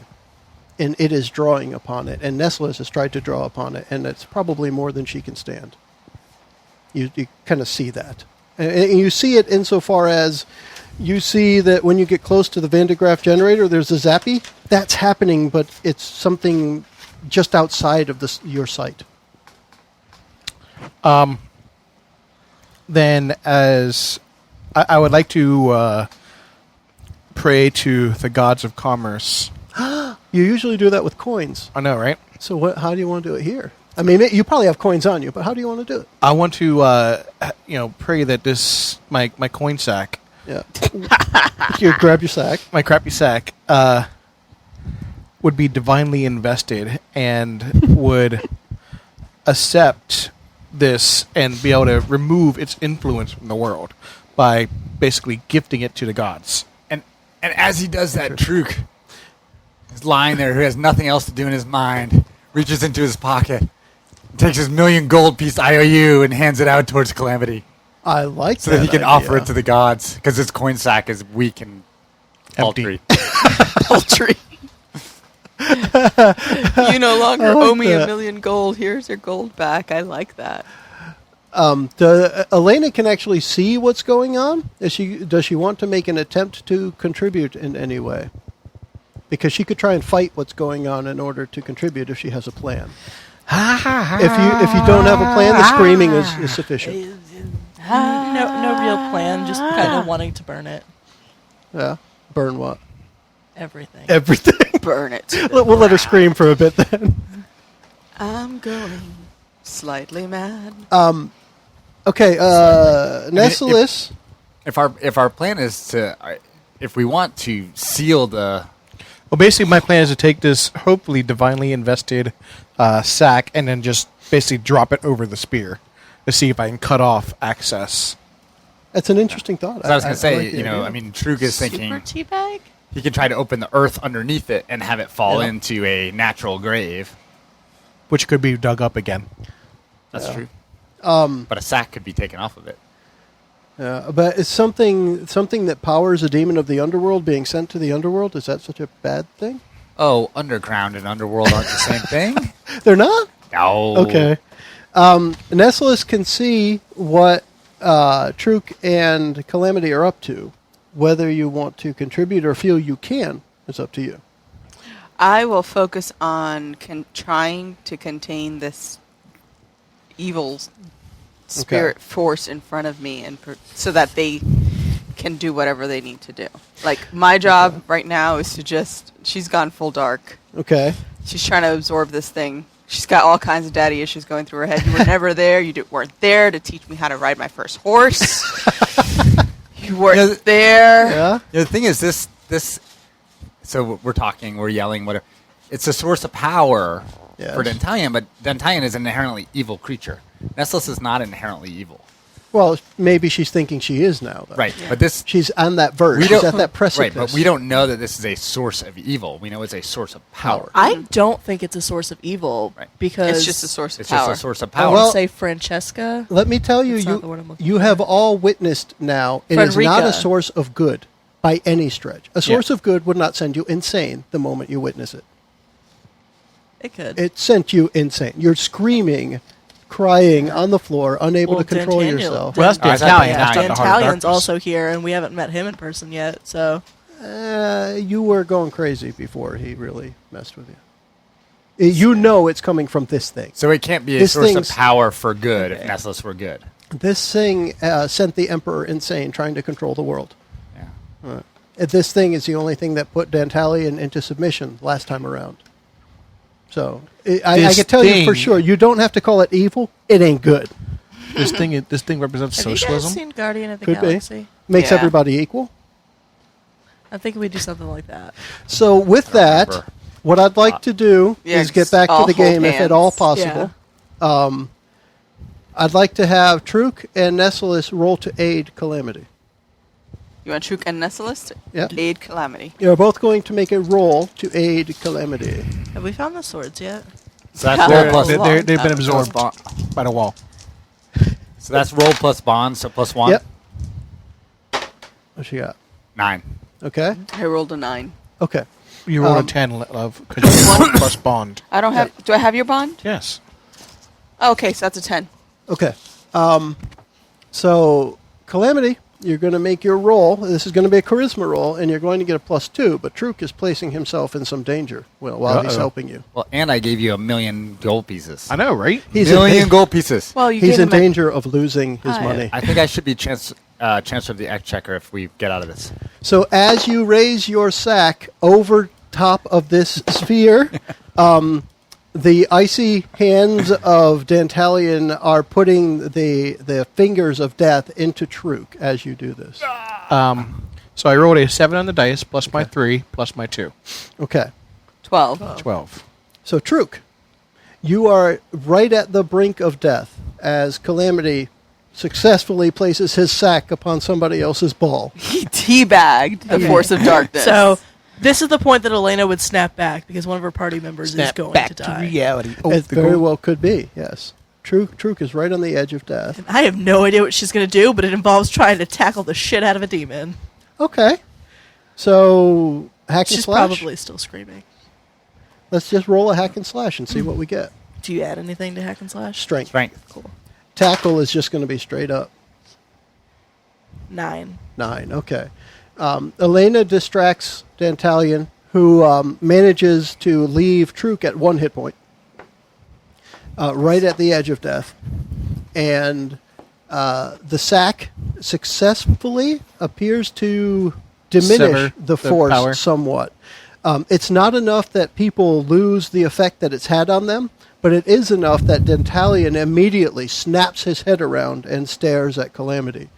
Speaker 2: And it is drawing upon it. And Nesolis has tried to draw upon it, and it's probably more than she can stand. You kind of see that. And you see it insofar as you see that when you get close to the Van de Graaff generator, there's a zappy. That's happening, but it's something just outside of your sight.
Speaker 4: Then, as I would like to pray to the gods of commerce.
Speaker 2: You usually do that with coins.
Speaker 4: I know, right?
Speaker 2: So how do you want to do it here? I mean, you probably have coins on you, but how do you want to do it?
Speaker 4: I want to, pray that this my coin sack.
Speaker 2: Yeah. You grab your sack.
Speaker 4: My crappy sack would be divinely invested and would accept this and be able to remove its influence from the world by basically gifting it to the gods.
Speaker 5: And as he does that, Truk is lying there, who has nothing else to do in his mind, reaches into his pocket, takes his 1,000,000 gold piece IOU and hands it out towards Calamity.
Speaker 2: I like
Speaker 5: so
Speaker 2: that
Speaker 5: that he can
Speaker 2: idea.
Speaker 5: offer it to the gods, because his coin sack is weak and paltry.
Speaker 3: Paltry. You no longer owe me
Speaker 2: that.
Speaker 3: 1,000,000 gold. Here's your gold back. I like that.
Speaker 2: Aleyna can actually see what's going on. Does she want to make an attempt to contribute in any way? Because she could try and fight what's going on in order to contribute if she has a plan. If you don't have a plan, the screaming is sufficient.
Speaker 6: No real plan, just kind of wanting to burn it.
Speaker 2: Yeah. Burn what?
Speaker 6: Everything.
Speaker 2: Everything.
Speaker 3: Burn it.
Speaker 2: We'll let her scream for a bit then.
Speaker 3: I'm going slightly mad.
Speaker 2: Okay, Nesolis.
Speaker 5: If our plan is to, if we want to seal the...
Speaker 4: Well, basically, my plan is to take this hopefully divinely invested sack and then just basically drop it over the spear to see if I can cut off access.
Speaker 2: That's an interesting thought.
Speaker 5: I was going to say,
Speaker 2: like the idea.
Speaker 5: Truk is
Speaker 6: Super
Speaker 5: thinking
Speaker 6: teabag?
Speaker 5: he can try to open the earth underneath it and have it fall into a natural grave.
Speaker 4: Which could be dug up again.
Speaker 5: That's true. But a sack could be taken off of it.
Speaker 2: But is something that powers a demon of the underworld being sent to the underworld, is that such a bad thing?
Speaker 5: Oh, underground and underworld aren't the same thing?
Speaker 2: They're not?
Speaker 5: No.
Speaker 2: Okay. Nesolis can see what Truk and Calamity are up to. Whether you want to contribute or feel you can is up to you.
Speaker 3: I will focus on trying to contain this evil spirit force in front of me, and so that they can do whatever they need to do. Like, my job right now is to she's gone full dark.
Speaker 2: Okay.
Speaker 3: She's trying to absorb this thing. She's got all kinds of daddy issues going through her head. You were never there. You weren't there to teach me how to ride my first horse. You weren't there.
Speaker 2: Yeah.
Speaker 5: The thing is, this. So we're talking, we're yelling, whatever. It's a source of power for Dantalion, but Dantalion is an inherently evil creature. Nesolis is not inherently evil.
Speaker 2: Well, maybe she's thinking she is now, though.
Speaker 5: Right, but this
Speaker 2: She's on that verge. She's at that precipice.
Speaker 5: right, but we don't know that this is a source of evil. We know it's a source of power.
Speaker 6: I don't think it's a source of evil
Speaker 5: Right.
Speaker 6: because
Speaker 3: It's just a source of
Speaker 5: It's
Speaker 3: power.
Speaker 5: just a source of
Speaker 6: I
Speaker 5: power.
Speaker 6: want
Speaker 2: Well-
Speaker 6: to say Francesca.
Speaker 2: Let me tell you,
Speaker 6: That's not the word I'm looking
Speaker 2: you
Speaker 6: for.
Speaker 2: have all witnessed now, it is not a
Speaker 6: Frederica.
Speaker 2: source of good by any stretch. A source of good would not send you insane the moment you witness it.
Speaker 6: It could.
Speaker 2: It sent you insane. You're screaming, crying on the floor, unable
Speaker 6: Well,
Speaker 2: to control
Speaker 6: Dantalion-
Speaker 2: yourself.
Speaker 4: Well, that's
Speaker 5: Oh, I thought
Speaker 4: Dantalion.
Speaker 5: Dantalion.
Speaker 4: That's not the Heart of
Speaker 6: Dantalion's
Speaker 4: Darkness.
Speaker 6: also here, and we haven't met him in person yet. So
Speaker 2: You were going crazy before he really messed with you. You know it's coming from this thing.
Speaker 5: So it can't be a
Speaker 2: This
Speaker 5: source of
Speaker 2: thing's-
Speaker 5: power for good if Nesolis were good.
Speaker 2: This thing sent the Emperor insane, trying to control the world.
Speaker 5: Yeah.
Speaker 2: This thing is the only thing that put Dantalion into submission last time around. So I
Speaker 4: This
Speaker 2: can tell you for
Speaker 4: thing-
Speaker 2: sure, you don't have to call it evil. It ain't good.
Speaker 4: This thing represents
Speaker 6: have you guys
Speaker 4: socialism.
Speaker 6: seen Guardian of the
Speaker 2: Could be.
Speaker 6: Galaxy?
Speaker 2: Makes
Speaker 3: Yeah.
Speaker 2: everybody equal.
Speaker 6: I think we do something like that.
Speaker 2: So with that,
Speaker 5: remember.
Speaker 2: what I'd like to do
Speaker 3: Yeah,
Speaker 2: is get back to
Speaker 3: all
Speaker 2: the game,
Speaker 3: hold
Speaker 2: if at all
Speaker 3: hands.
Speaker 2: possible. I'd like to have Truk and Nesolis roll to aid Calamity.
Speaker 3: You want Truk and Nesolis to
Speaker 2: Yeah.
Speaker 3: aid Calamity?
Speaker 2: You're both going to make a roll to aid Calamity.
Speaker 6: Have we found the swords yet?
Speaker 5: So that's roll plus.
Speaker 3: They're-
Speaker 4: They've been
Speaker 3: Long
Speaker 4: absorbed by the wall.
Speaker 5: So that's roll plus bond. So plus 1.
Speaker 2: Yep. What you got?
Speaker 5: 9.
Speaker 2: Okay.
Speaker 3: I rolled a 9.
Speaker 2: Okay.
Speaker 4: You roll a 10, love, because you have 1 plus bond.
Speaker 3: I don't have. Do I have your bond?
Speaker 4: Yes.
Speaker 3: Oh, okay, so that's a 10.
Speaker 2: Okay. So, Calamity, you're going to make your roll. This is going to be a charisma roll, and you're going to get a +2, but Truk is placing himself in some danger while he's
Speaker 4: Uh-oh.
Speaker 2: helping you.
Speaker 5: Well, and I gave you 1,000,000 gold pieces.
Speaker 4: I know, right?
Speaker 2: He's
Speaker 5: million
Speaker 2: in,
Speaker 5: gold pieces.
Speaker 3: Well, you
Speaker 2: he's
Speaker 3: gave
Speaker 2: in
Speaker 3: him a-
Speaker 2: danger of losing his
Speaker 6: Oh, yeah.
Speaker 2: money.
Speaker 5: I think I should be chancellor of the exchequer if we get out of this.
Speaker 2: So as you raise your sack over top of this sphere, the icy hands of Dantalion are putting the fingers of death into Truk as you do this.
Speaker 4: So I rolled a 7 on the dice, plus my 3, plus my 2.
Speaker 2: Okay.
Speaker 3: 12.
Speaker 4: 12.
Speaker 2: So Truk, you are right at the brink of death as Calamity successfully places his sack upon somebody else's ball.
Speaker 3: He teabagged the force of darkness.
Speaker 6: So this is the point that Aleyna would snap back because one of her party members is going to die.
Speaker 4: reality.
Speaker 2: It very well could be, yes. Truk is right on the edge of death.
Speaker 6: I have no idea what she's going to do, but it involves trying to tackle the shit out of a demon.
Speaker 2: Okay. So, hack and
Speaker 6: She's
Speaker 2: slash?
Speaker 6: probably still screaming.
Speaker 2: Let's just roll a hack and slash and see what we get.
Speaker 6: Do you add anything to hack and slash?
Speaker 2: Strength.
Speaker 5: Strength.
Speaker 6: Cool.
Speaker 2: Tackle is just going to be straight up.
Speaker 6: 9.
Speaker 2: 9, okay. Aleyna distracts Dantalion, who manages to leave Truk at 1 hit point, right at the edge of death. And the sack successfully appears to diminish
Speaker 4: Sever
Speaker 2: the
Speaker 4: the
Speaker 2: force
Speaker 4: power.
Speaker 2: somewhat. It's not enough that people lose the effect that it's had on them, but it is enough that Dantalion immediately snaps his head around and stares at Calamity.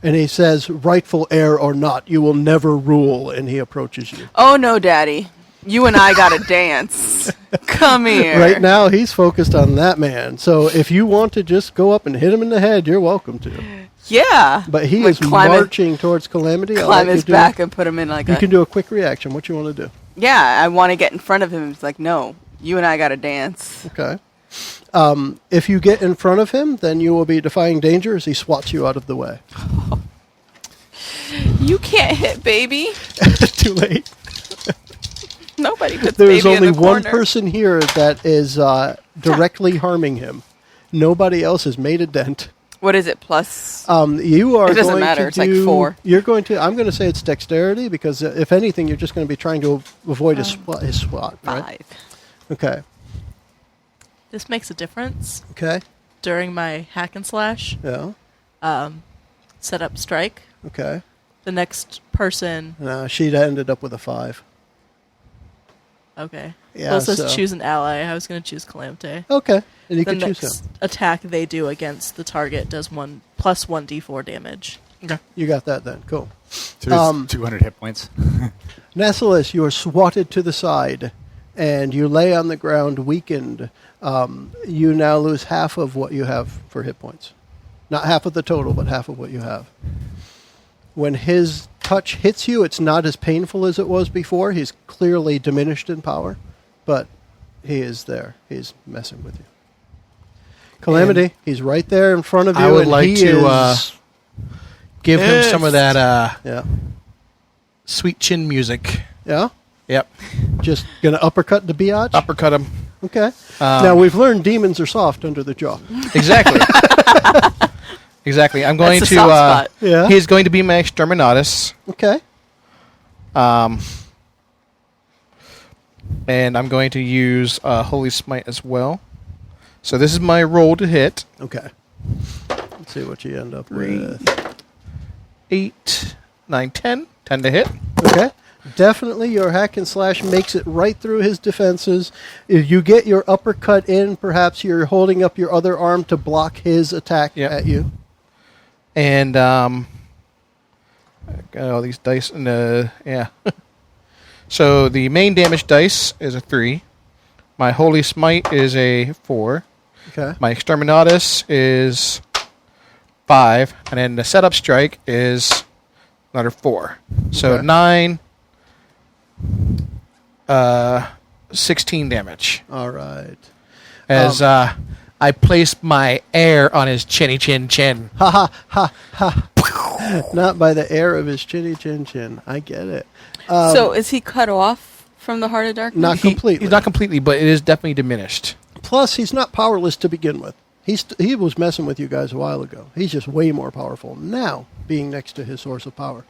Speaker 2: And he says, rightful heir or not, you will never rule, and he approaches you.
Speaker 3: oh no, Daddy. You and I gotta dance. Come here.
Speaker 2: Right now, he's focused on that man. So if you want to just go up and hit him in the head, you're welcome to.
Speaker 3: Yeah.
Speaker 2: But he
Speaker 3: Like
Speaker 2: is
Speaker 3: climb
Speaker 2: marching towards Calamity. I'll
Speaker 3: Climb
Speaker 2: let
Speaker 3: his
Speaker 2: you do-
Speaker 3: back and put him in like
Speaker 2: You
Speaker 3: a...
Speaker 2: can do a quick reaction. What you want to do?
Speaker 3: Yeah, I want to get in front of him. It's like, no, you and I gotta dance.
Speaker 2: Okay. If you get in front of him, then you will be defying danger as he swats you out of the way.
Speaker 3: You can't hit baby.
Speaker 2: Too late.
Speaker 3: Nobody puts
Speaker 2: There's
Speaker 3: baby
Speaker 2: only
Speaker 3: in the
Speaker 2: one
Speaker 3: corner.
Speaker 2: person here that is directly harming him. Nobody else has made a dent.
Speaker 3: What is it, plus?
Speaker 2: You are
Speaker 3: It doesn't
Speaker 2: going
Speaker 3: matter,
Speaker 2: to
Speaker 3: it's like
Speaker 2: do,
Speaker 3: 4.
Speaker 2: You're going to. I'm going to say it's dexterity because if anything, you're just going to be trying to avoid his swat. Right?
Speaker 3: 5.
Speaker 2: Okay.
Speaker 6: This makes a difference.
Speaker 2: Okay.
Speaker 6: During my hack and slash,
Speaker 2: Yeah.
Speaker 6: set up strike.
Speaker 2: Okay.
Speaker 6: The next person...
Speaker 2: She'd ended up with a 5.
Speaker 6: Okay.
Speaker 2: Yeah,
Speaker 6: Well, it says
Speaker 2: so-
Speaker 6: choose an ally. I was going to choose Kalam'Te.
Speaker 2: Okay. And you
Speaker 6: The
Speaker 2: can choose
Speaker 6: next
Speaker 2: him.
Speaker 6: attack they do against the target does plus 1d4 damage.
Speaker 4: Okay.
Speaker 2: You got that then. Cool.
Speaker 5: To his 200 hit points.
Speaker 2: Nesolis, you are swatted to the side, and you lay on the ground weakened. You now lose half of what you have for hit points. Not half of the total, but half of what you have. When his touch hits you, it's not as painful as it was before. He's clearly diminished in power, but he is there. He's messing with you. Kalam'Te,
Speaker 4: And
Speaker 2: he's right there in front of you.
Speaker 4: I would
Speaker 2: and
Speaker 4: like
Speaker 2: he
Speaker 4: to
Speaker 2: is,
Speaker 4: give him some of that
Speaker 2: yeah.
Speaker 4: sweet chin music.
Speaker 2: Yeah?
Speaker 4: Yep.
Speaker 2: Just going to uppercut the biatch?
Speaker 4: Uppercut him.
Speaker 2: Okay. Now, we've learned demons are soft under the jaw.
Speaker 4: Exactly. Exactly. I'm going
Speaker 3: That's
Speaker 4: to.
Speaker 3: the soft spot.
Speaker 2: Yeah.
Speaker 4: He's going to be my exterminatus.
Speaker 2: Okay.
Speaker 4: And I'm going to use Holy Smite as well. So this is my roll to hit.
Speaker 2: Okay. Let's see what you end up with.
Speaker 4: 8, 9, 10. 10 to hit.
Speaker 2: Okay. Definitely your hack and slash makes it right through his defenses. If you get your uppercut in, perhaps you're holding up your other arm to block his attack at you.
Speaker 4: And I got all these dice. And yeah. So the main damage dice is a 3. My Holy Smite is a 4.
Speaker 2: Okay.
Speaker 4: My Exterminatus is 5. And then the setup strike is another 4. So
Speaker 2: Okay.
Speaker 4: 9, 16 damage.
Speaker 2: All right.
Speaker 4: As I place my air on his chinny chin chin.
Speaker 2: Ha ha ha ha. Not by the air of his chinny chin chin. I get it.
Speaker 3: So is he cut off from the Heart of Darkness?
Speaker 2: Not completely.
Speaker 4: He's not completely, but it is definitely diminished.
Speaker 2: Plus, he's not powerless to begin with. He was messing with you guys a while ago. He's just way more powerful now, being next to his source of power.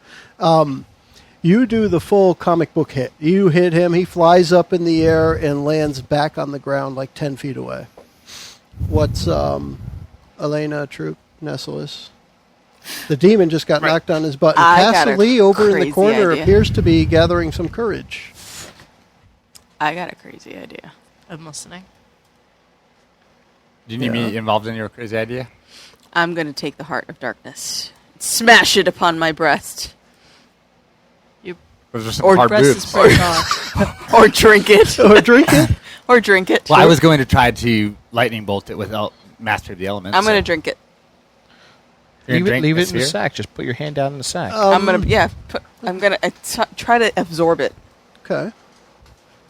Speaker 2: You do the full comic book hit. You hit him. He flies up in the air and lands back on the ground like 10 feet away. What's Aleyna, Truk, Nesolis? The demon just got knocked on his butt.
Speaker 3: I got a
Speaker 2: Cassidy over in the
Speaker 3: crazy
Speaker 2: corner
Speaker 3: idea.
Speaker 2: appears to be gathering some courage.
Speaker 3: I got a crazy idea.
Speaker 6: I'm listening.
Speaker 5: Do you need me involved in your crazy idea?
Speaker 3: I'm going to take the Heart of Darkness, smash it upon my breast,
Speaker 5: Was there some
Speaker 3: Or
Speaker 5: hard
Speaker 6: Breast
Speaker 5: boobs?
Speaker 6: is pretty soft.
Speaker 3: or drink it,
Speaker 2: Or drink it.
Speaker 3: or drink it.
Speaker 5: Well, I was going to try to lightning bolt it without master of the elements.
Speaker 3: I'm going to
Speaker 5: so-
Speaker 3: drink it.
Speaker 5: You're gonna
Speaker 4: Leave
Speaker 5: drink
Speaker 4: it in the
Speaker 5: sphere?
Speaker 4: sack. Just put your hand down in the sack.
Speaker 3: I'm going to I'm going to try to absorb it.
Speaker 2: Okay.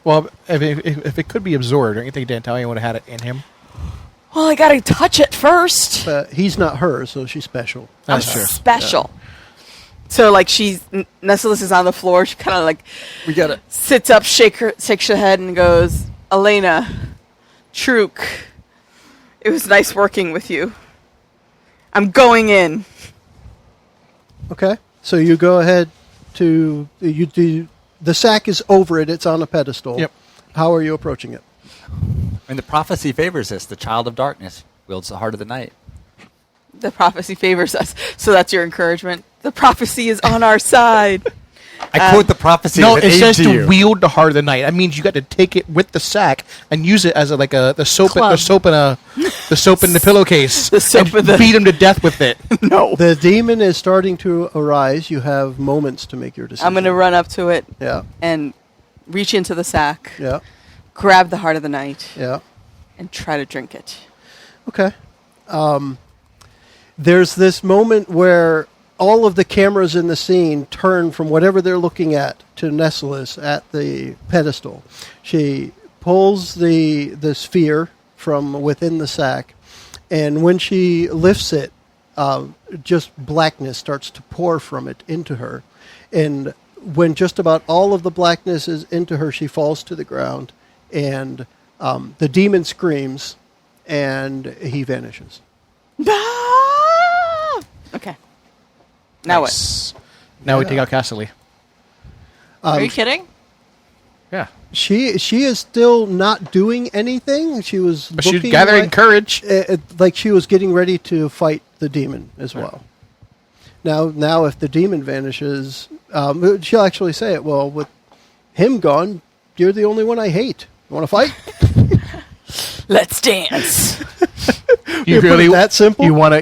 Speaker 4: Well, if it could be absorbed, don't you think Dantalion would have had it in him?
Speaker 3: Well, I got to touch it first.
Speaker 2: He's not her, so she's special.
Speaker 3: I'm
Speaker 4: That's true.
Speaker 3: special. So, like, Nesolis is on the floor. She kind of, like,
Speaker 5: We got it.
Speaker 3: sits up, shakes her head, and goes, Aleyna, Truk, it was nice working with you. I'm going in.
Speaker 2: Okay. So you go ahead to you do the sack is over it. It's on a pedestal.
Speaker 4: Yep.
Speaker 2: How are you approaching it?
Speaker 5: And the prophecy favors us. The child of darkness wields the heart of the night.
Speaker 3: The prophecy favors us. So that's your encouragement. The prophecy is on our side.
Speaker 5: I quote the prophecy
Speaker 4: No,
Speaker 5: as an
Speaker 4: it
Speaker 5: aid
Speaker 4: says
Speaker 5: to
Speaker 4: to
Speaker 5: you.
Speaker 4: wield the heart of the night. That means you got to take it with the sack and use it as the soap
Speaker 6: Club.
Speaker 4: the soap in the pillowcase.
Speaker 3: The soap
Speaker 4: and
Speaker 3: in the-
Speaker 4: beat him to death with it.
Speaker 3: No.
Speaker 2: The demon is starting to arise. You have moments to make your decision.
Speaker 3: I'm going to run up to it
Speaker 2: Yeah.
Speaker 3: and reach into the sack,
Speaker 2: Yeah.
Speaker 3: grab the heart of the night,
Speaker 2: Yeah.
Speaker 3: and try to drink it.
Speaker 2: Okay. There's this moment where all of the cameras in the scene turn from whatever they're looking at to Nesolis at the pedestal. She pulls the sphere from within the sack, and when she lifts it, just blackness starts to pour from it into her. And when just about all of the blackness is into her, she falls to the ground, and the demon screams, and he vanishes.
Speaker 3: Okay. Now
Speaker 4: Nice. Now we take out Cassidy.
Speaker 6: Are you kidding?
Speaker 4: Yeah.
Speaker 2: She is still not doing anything. She was
Speaker 4: But she's
Speaker 2: looking
Speaker 4: gathering
Speaker 2: like,
Speaker 4: courage.
Speaker 2: like she was getting ready to fight the demon as well. Now, if the demon vanishes, she'll actually say it. Well, with him gone, you're the only one I hate. You want to fight?
Speaker 3: let's dance.
Speaker 2: You put it that simple?
Speaker 4: You want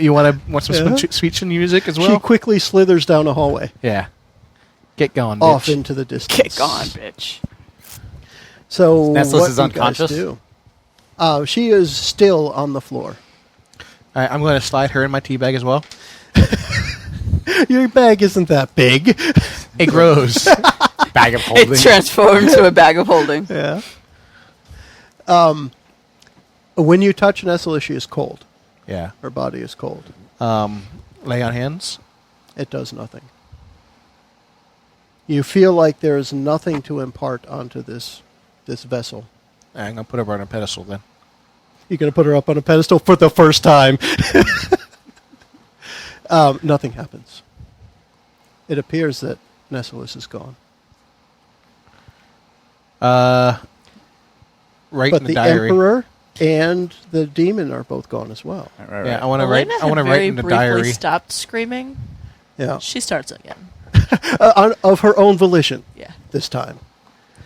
Speaker 4: some
Speaker 2: Yeah.
Speaker 4: sweet chin music as
Speaker 2: She
Speaker 4: well?
Speaker 2: quickly slithers down a hallway,
Speaker 4: Yeah. Get going, bitch.
Speaker 2: off into the distance.
Speaker 3: Kick on, bitch.
Speaker 2: So
Speaker 5: Nesolis
Speaker 2: what
Speaker 5: is
Speaker 2: do you
Speaker 5: unconscious?
Speaker 2: guys do? She is still on the floor.
Speaker 4: I'm going to slide her in my tea bag as well.
Speaker 2: Your bag isn't that big.
Speaker 4: It grows.
Speaker 5: Bag of holding.
Speaker 3: It transformed to a bag of holding.
Speaker 2: Yeah. When you touch Nesolis, she is cold.
Speaker 4: Yeah.
Speaker 2: Her body is cold.
Speaker 4: Lay on hands.
Speaker 2: It does nothing. You feel like there is nothing to impart onto this vessel.
Speaker 4: I'm going to put her on a pedestal then.
Speaker 2: You're going to put her up on a pedestal for the first time. Nothing happens. It appears that Nesolis is gone.
Speaker 4: Right
Speaker 2: But
Speaker 4: in the
Speaker 2: the
Speaker 4: diary.
Speaker 2: Emperor and the demon are both gone as well.
Speaker 5: Right.
Speaker 4: Yeah, I want to write.
Speaker 6: Aleyna
Speaker 4: I want to
Speaker 6: had
Speaker 4: write
Speaker 6: very
Speaker 4: in the
Speaker 6: briefly
Speaker 4: diary.
Speaker 6: stopped screaming.
Speaker 2: Yeah.
Speaker 6: She starts again.
Speaker 2: Of her own volition
Speaker 6: Yeah.
Speaker 2: this time.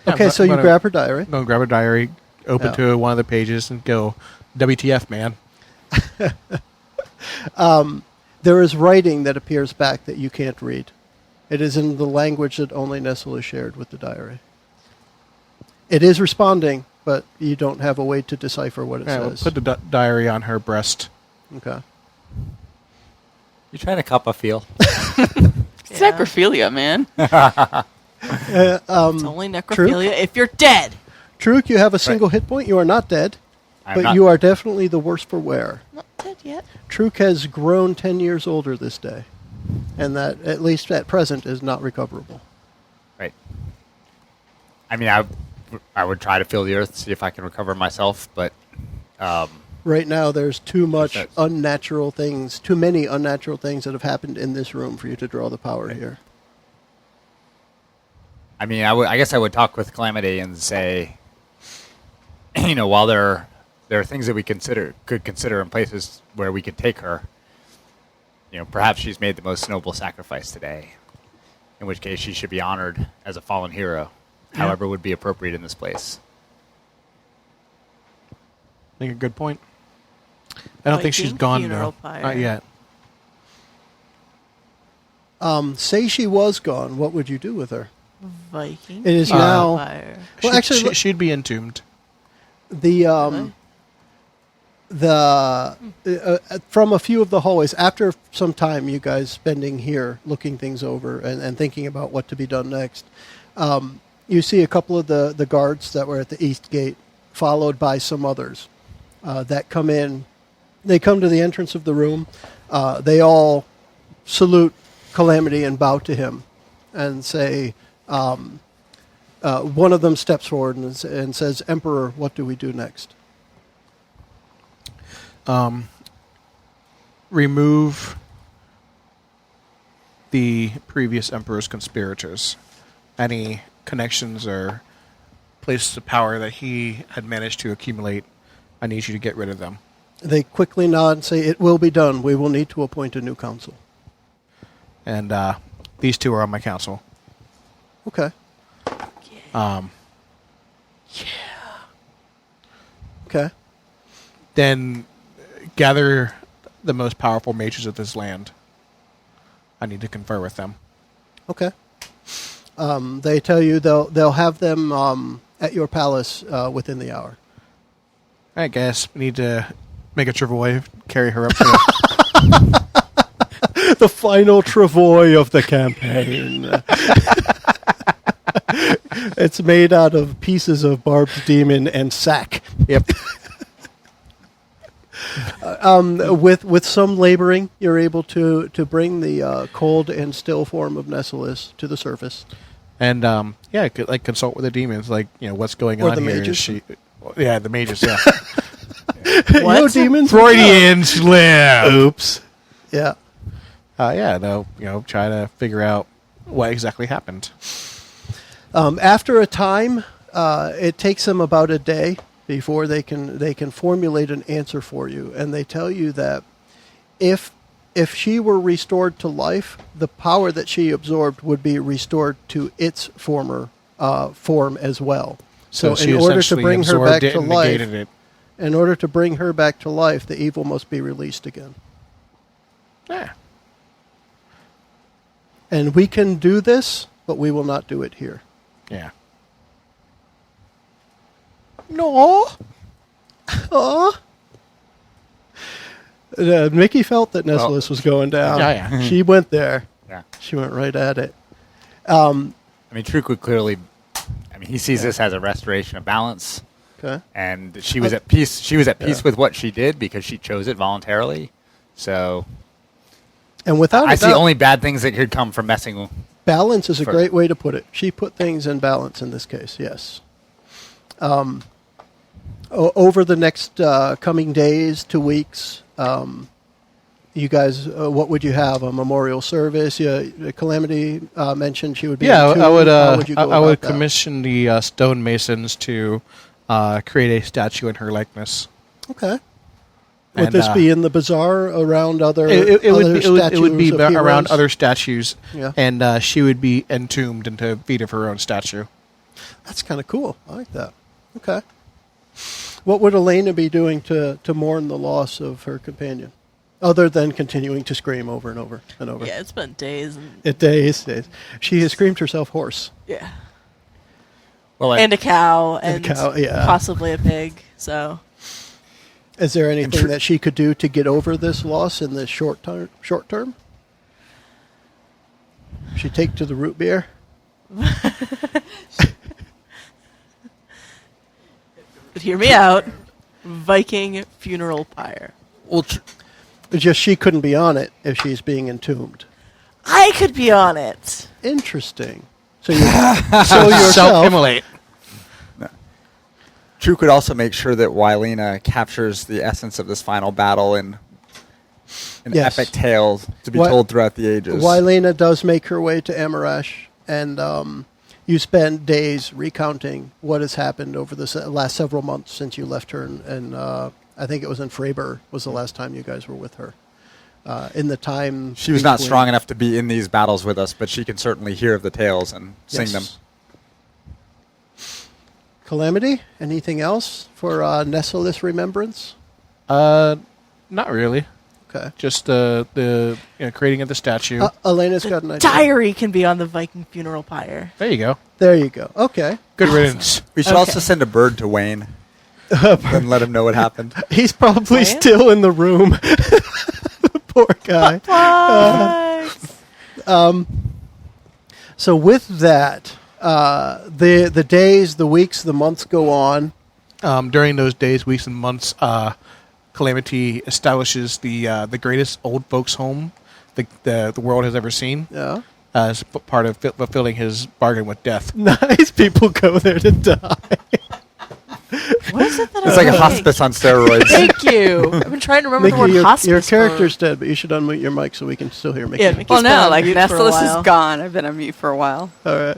Speaker 4: Yeah,
Speaker 2: Okay,
Speaker 4: I'm
Speaker 2: so you
Speaker 4: gonna-
Speaker 2: grab her diary.
Speaker 4: I'm going to grab a diary, open
Speaker 2: Yeah.
Speaker 4: to one of the pages, and go, WTF, man.
Speaker 2: There is writing that appears back that you can't read. It is in the language that only Nesolis shared with the diary. It is responding, but you don't have a way to decipher what it
Speaker 4: Yeah, we'll
Speaker 2: says.
Speaker 4: put the diary on her breast.
Speaker 2: Okay.
Speaker 5: You trying to cup a feel?
Speaker 3: It's necrophilia, man.
Speaker 6: It's only necrophilia if you're dead.
Speaker 2: Truk, you have a single hit point. You are not dead, but
Speaker 5: not-
Speaker 2: you are definitely the worse for wear.
Speaker 6: Not dead yet.
Speaker 2: Truk has grown 10 years older this day, and that, at least at present, is not recoverable.
Speaker 5: Right. I mean, I would try to feel the earth, see if I can recover myself, but
Speaker 2: Right now, there's too much
Speaker 5: That's-
Speaker 2: unnatural things, too many unnatural things that have happened in this room for you to draw the power here.
Speaker 5: I mean, I guess I would talk with Kalam'Te and say, while there are things that we could consider in places where we could take her, perhaps she's made the most noble sacrifice today, in which case she should be honored as a fallen hero, however would be appropriate in this place.
Speaker 4: I think a good point. I don't think she's
Speaker 6: Viking
Speaker 4: gone,
Speaker 6: funeral
Speaker 4: though.
Speaker 6: pyre.
Speaker 4: Not yet.
Speaker 2: Say she was gone, what would you do with her?
Speaker 6: Viking.
Speaker 2: It is
Speaker 6: funeral
Speaker 2: now-
Speaker 6: pyre.
Speaker 2: Well, actually, look-
Speaker 4: she'd be entombed.
Speaker 2: The from a few of the hallways, after some time, you guys spending here looking things over and thinking about what to be done next, you see a couple of the guards that were at the east gate, followed by some others that come in. They come to the entrance of the room. They all salute Kalam'Te and bow to him and say, one of them steps forward and says, "Emperor, what do we do next?"
Speaker 4: Remove the previous emperor's conspirators. Any connections or places of power that he had managed to accumulate, I need you to get rid of them.
Speaker 2: They quickly nod and say, "It will be done. We will need to appoint a new council."
Speaker 4: And these two are on my council.
Speaker 2: Okay. Okay.
Speaker 4: Then gather the most powerful mages of this land. I need to confer with them.
Speaker 2: Okay. They tell you they'll have them at your palace within the hour.
Speaker 4: I guess we need to make a travois, carry her up to
Speaker 2: The final travois of the campaign. It's made out of pieces of barbed demon and sack.
Speaker 4: Yep.
Speaker 2: With some laboring, you're able to bring the cold and still form of Nesolis to the surface.
Speaker 4: And I could consult with the demons, what's going
Speaker 2: Or
Speaker 4: on
Speaker 2: the
Speaker 4: here.
Speaker 2: mages.
Speaker 4: The mages, yeah.
Speaker 2: No demons.
Speaker 4: Freudian slip.
Speaker 2: Oops. Yeah.
Speaker 4: They'll try to figure out what exactly happened.
Speaker 2: After a time, it takes them about a day before they can formulate an answer for you, and they tell you that if she were restored to life, the power that she absorbed would be restored to its former form as well. So
Speaker 4: she
Speaker 2: in order to
Speaker 4: essentially
Speaker 2: bring her
Speaker 4: absorbed
Speaker 2: back
Speaker 4: it
Speaker 2: to
Speaker 4: and
Speaker 2: life,
Speaker 4: negated it.
Speaker 2: in order to bring her back to life, the evil must be released again.
Speaker 4: Yeah.
Speaker 2: And we can do this, but we will not do it here.
Speaker 4: Yeah.
Speaker 2: No. Mickie felt that Nesolis was going down.
Speaker 4: Yeah.
Speaker 2: She went there.
Speaker 5: Yeah.
Speaker 2: She went right at it.
Speaker 5: I mean, Truk would clearly. I mean, he sees this as a restoration of balance,
Speaker 2: Okay.
Speaker 5: and she was at peace. She was at peace with what she did because she chose it voluntarily. So,
Speaker 2: And without
Speaker 5: I
Speaker 2: a
Speaker 5: see
Speaker 2: doubt,
Speaker 5: only bad things that could come from messing.
Speaker 2: balance is a
Speaker 5: for-
Speaker 2: great way to put it. She put things in balance in this case, yes. Over the next coming days, 2 weeks, you guys, what would you have? A memorial service? Calamity mentioned she would be.
Speaker 4: Yeah,
Speaker 2: entombed.
Speaker 4: I would.
Speaker 2: How would you go
Speaker 4: I would
Speaker 2: about that?
Speaker 4: commission the stonemasons to create a statue in her likeness.
Speaker 2: Okay. Would
Speaker 4: And,
Speaker 2: this be in the bazaar around other?
Speaker 4: It would be
Speaker 2: statues of
Speaker 4: around
Speaker 2: heroes?
Speaker 4: other statues,
Speaker 2: Yeah.
Speaker 4: and she would be entombed into feet of her own statue.
Speaker 2: That's kind of cool. I like that. Okay. What would Aleyna be doing to mourn the loss of her companion, other than continuing to scream over and over and over?
Speaker 6: Yeah, it's been days. And,
Speaker 2: Days. She has screamed herself hoarse.
Speaker 6: yeah.
Speaker 5: Well,
Speaker 6: And a cow.
Speaker 2: And
Speaker 6: And
Speaker 2: a cow, yeah.
Speaker 6: possibly a pig. So,
Speaker 2: Is there anything
Speaker 5: Tr-
Speaker 2: that she could do to get over this loss in the short term? She take to the root beer.
Speaker 6: but hear me out. Viking funeral pyre.
Speaker 5: well,
Speaker 2: It's just she couldn't be on it if she's being entombed.
Speaker 6: I could be on it.
Speaker 2: Interesting. So you so yourself.
Speaker 4: Self-immolate.
Speaker 5: Truk could also make sure that Aleyna captures the essence of this final battle in an
Speaker 2: Yes.
Speaker 5: epic tale to be
Speaker 2: Why-
Speaker 5: told throughout the ages.
Speaker 2: Aleyna does make her way to Amarash, and you spend days recounting what has happened over the last several months since you left her, and I think it was in Freiburg was the last time you guys were with her. In the time
Speaker 5: She was not
Speaker 2: between-
Speaker 5: strong enough to be in these battles with us, but she can certainly hear of the tales and sing
Speaker 2: Yes.
Speaker 5: them.
Speaker 2: Calamity, anything else for Nesolis remembrance?
Speaker 4: Not really.
Speaker 2: Okay.
Speaker 4: Just the creating of the statue.
Speaker 2: Aleyna's got an idea.
Speaker 6: Diary can be on the Viking funeral pyre.
Speaker 4: There you go.
Speaker 2: There you go. Okay.
Speaker 4: Good riddance.
Speaker 5: We should also send a bird to Wayne and let him know what happened.
Speaker 2: He's probably
Speaker 6: Wayne?
Speaker 2: still in the room. Poor guy. So with that, the days, the weeks, the months go on.
Speaker 4: During those days, weeks, and months, Calamity establishes the greatest old folks' home the world has ever seen,
Speaker 2: Yeah.
Speaker 4: as part of fulfilling his bargain with death.
Speaker 2: Nice people go there to die.
Speaker 6: What is it that
Speaker 5: It's
Speaker 6: I'm
Speaker 5: like a
Speaker 6: doing?
Speaker 5: hospice on steroids.
Speaker 6: Thank you. I've been trying to remember the
Speaker 2: Mickie,
Speaker 6: word hospice.
Speaker 2: your
Speaker 6: for-
Speaker 2: character's dead, but you should unmute your mic so we can still hear Mickie.
Speaker 6: Yeah, Mickey's
Speaker 3: Well,
Speaker 6: been
Speaker 3: no,
Speaker 6: on
Speaker 3: like
Speaker 6: mute for a
Speaker 3: Nesolis
Speaker 6: while.
Speaker 3: is gone. I've been on mute for a while.
Speaker 2: All right.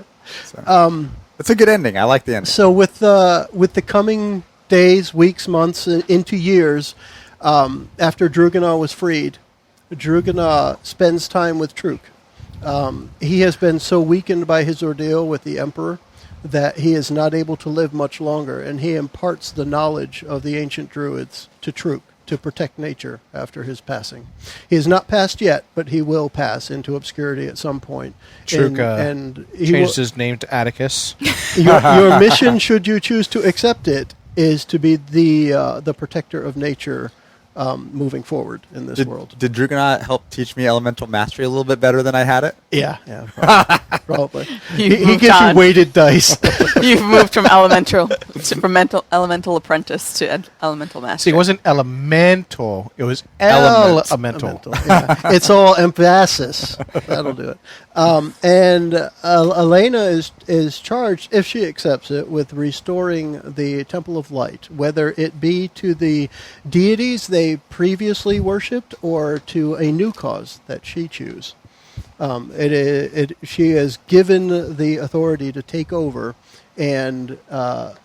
Speaker 5: It's a good ending. I like the ending.
Speaker 2: So with the coming days, weeks, months, into years, after Drugana was freed, Drugana spends time with Truk. He has been so weakened by his ordeal with the Emperor that he is not able to live much longer, and he imparts the knowledge of the ancient druids to Truk to protect nature after his passing. He has not passed yet, but he will pass into obscurity at some point.
Speaker 4: Truk
Speaker 2: and he
Speaker 4: changed
Speaker 2: will-
Speaker 4: his name to Atticus.
Speaker 2: your mission, should you choose to accept it, is to be the protector of nature moving forward in this world.
Speaker 5: Did Drugana help teach me elemental mastery a little bit better than I had it?
Speaker 2: Yeah, probably.
Speaker 3: You've
Speaker 2: He
Speaker 3: moved
Speaker 2: gives you
Speaker 3: on.
Speaker 2: weighted dice.
Speaker 3: You've moved from elemental apprentice to elemental master.
Speaker 4: See, it wasn't elemental. It was
Speaker 5: Element.
Speaker 4: elemental.
Speaker 2: Yeah. It's all emphasis. That'll do it. And Aleyna is charged, if she accepts it, with restoring the Temple of Light, whether it be to the deities they previously worshipped or to a new cause that she chooses. She is given the authority to take over and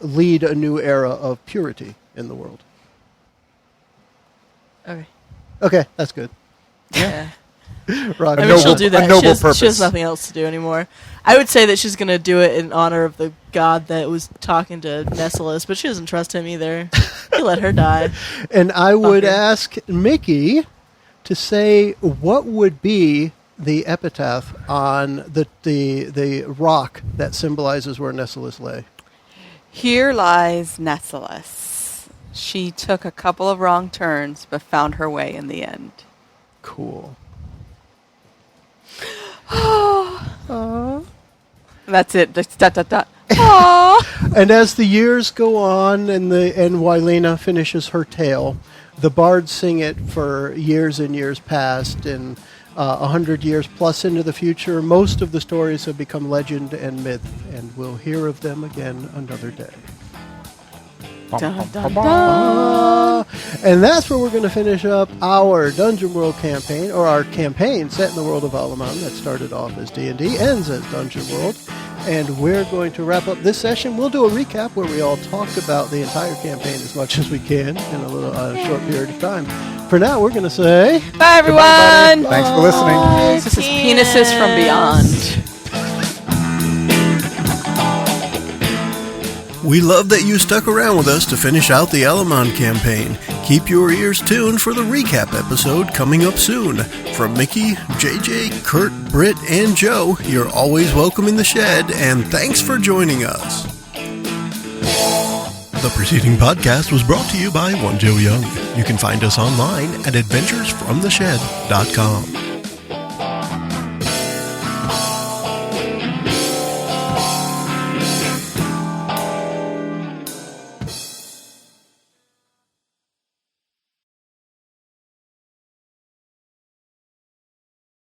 Speaker 2: lead a new era of purity in the world.
Speaker 6: Okay.
Speaker 2: Okay, that's good.
Speaker 6: Yeah.
Speaker 2: Roger.
Speaker 6: I mean,
Speaker 5: noble-
Speaker 6: she'll do
Speaker 5: a
Speaker 6: that.
Speaker 5: noble
Speaker 6: She has
Speaker 5: purpose.
Speaker 6: nothing else to do anymore. I would say that she's going to do it in honor of the god that was talking to Nesolis, but she doesn't trust him either. He let her die.
Speaker 2: And I would
Speaker 6: Fucker.
Speaker 2: ask Mickie to say what would be the epitaph on the rock that symbolizes where Nesolis lay.
Speaker 3: Here lies Nesolis, She took a couple of wrong turns, but found her way in the end.
Speaker 2: Cool.
Speaker 3: That's it. Just dot, dot, dot. Aww.
Speaker 2: And as the years go on and Aleyna finishes her tale, the bards sing it for years and years past, and 100 years plus into the future, most of the stories have become legend and myth, and we'll hear of them again another day.
Speaker 3: Dun, dun, dun.
Speaker 2: And that's where we're going to finish up our Dungeon World campaign, or our campaign set in the world of Alamand that started off as D&D, ends as Dungeon World. And we're going to wrap up this session. We'll do a recap where we all talk about the entire campaign as much as we can in a little short period of time. For now, we're going to say...
Speaker 3: Bye, everyone!
Speaker 5: Thanks for listening.
Speaker 3: This is Penises from Beyond.
Speaker 1: We love that you stuck around with us to finish out the Alamand campaign. Keep your ears tuned for the recap episode coming up soon. From Mickie, JJ, Kurt, Brit, and Joe, you're always welcome in the shed, and thanks for joining us. The preceding podcast was brought to you by One Joe Young. You can find us online at adventuresfromtheshed.com.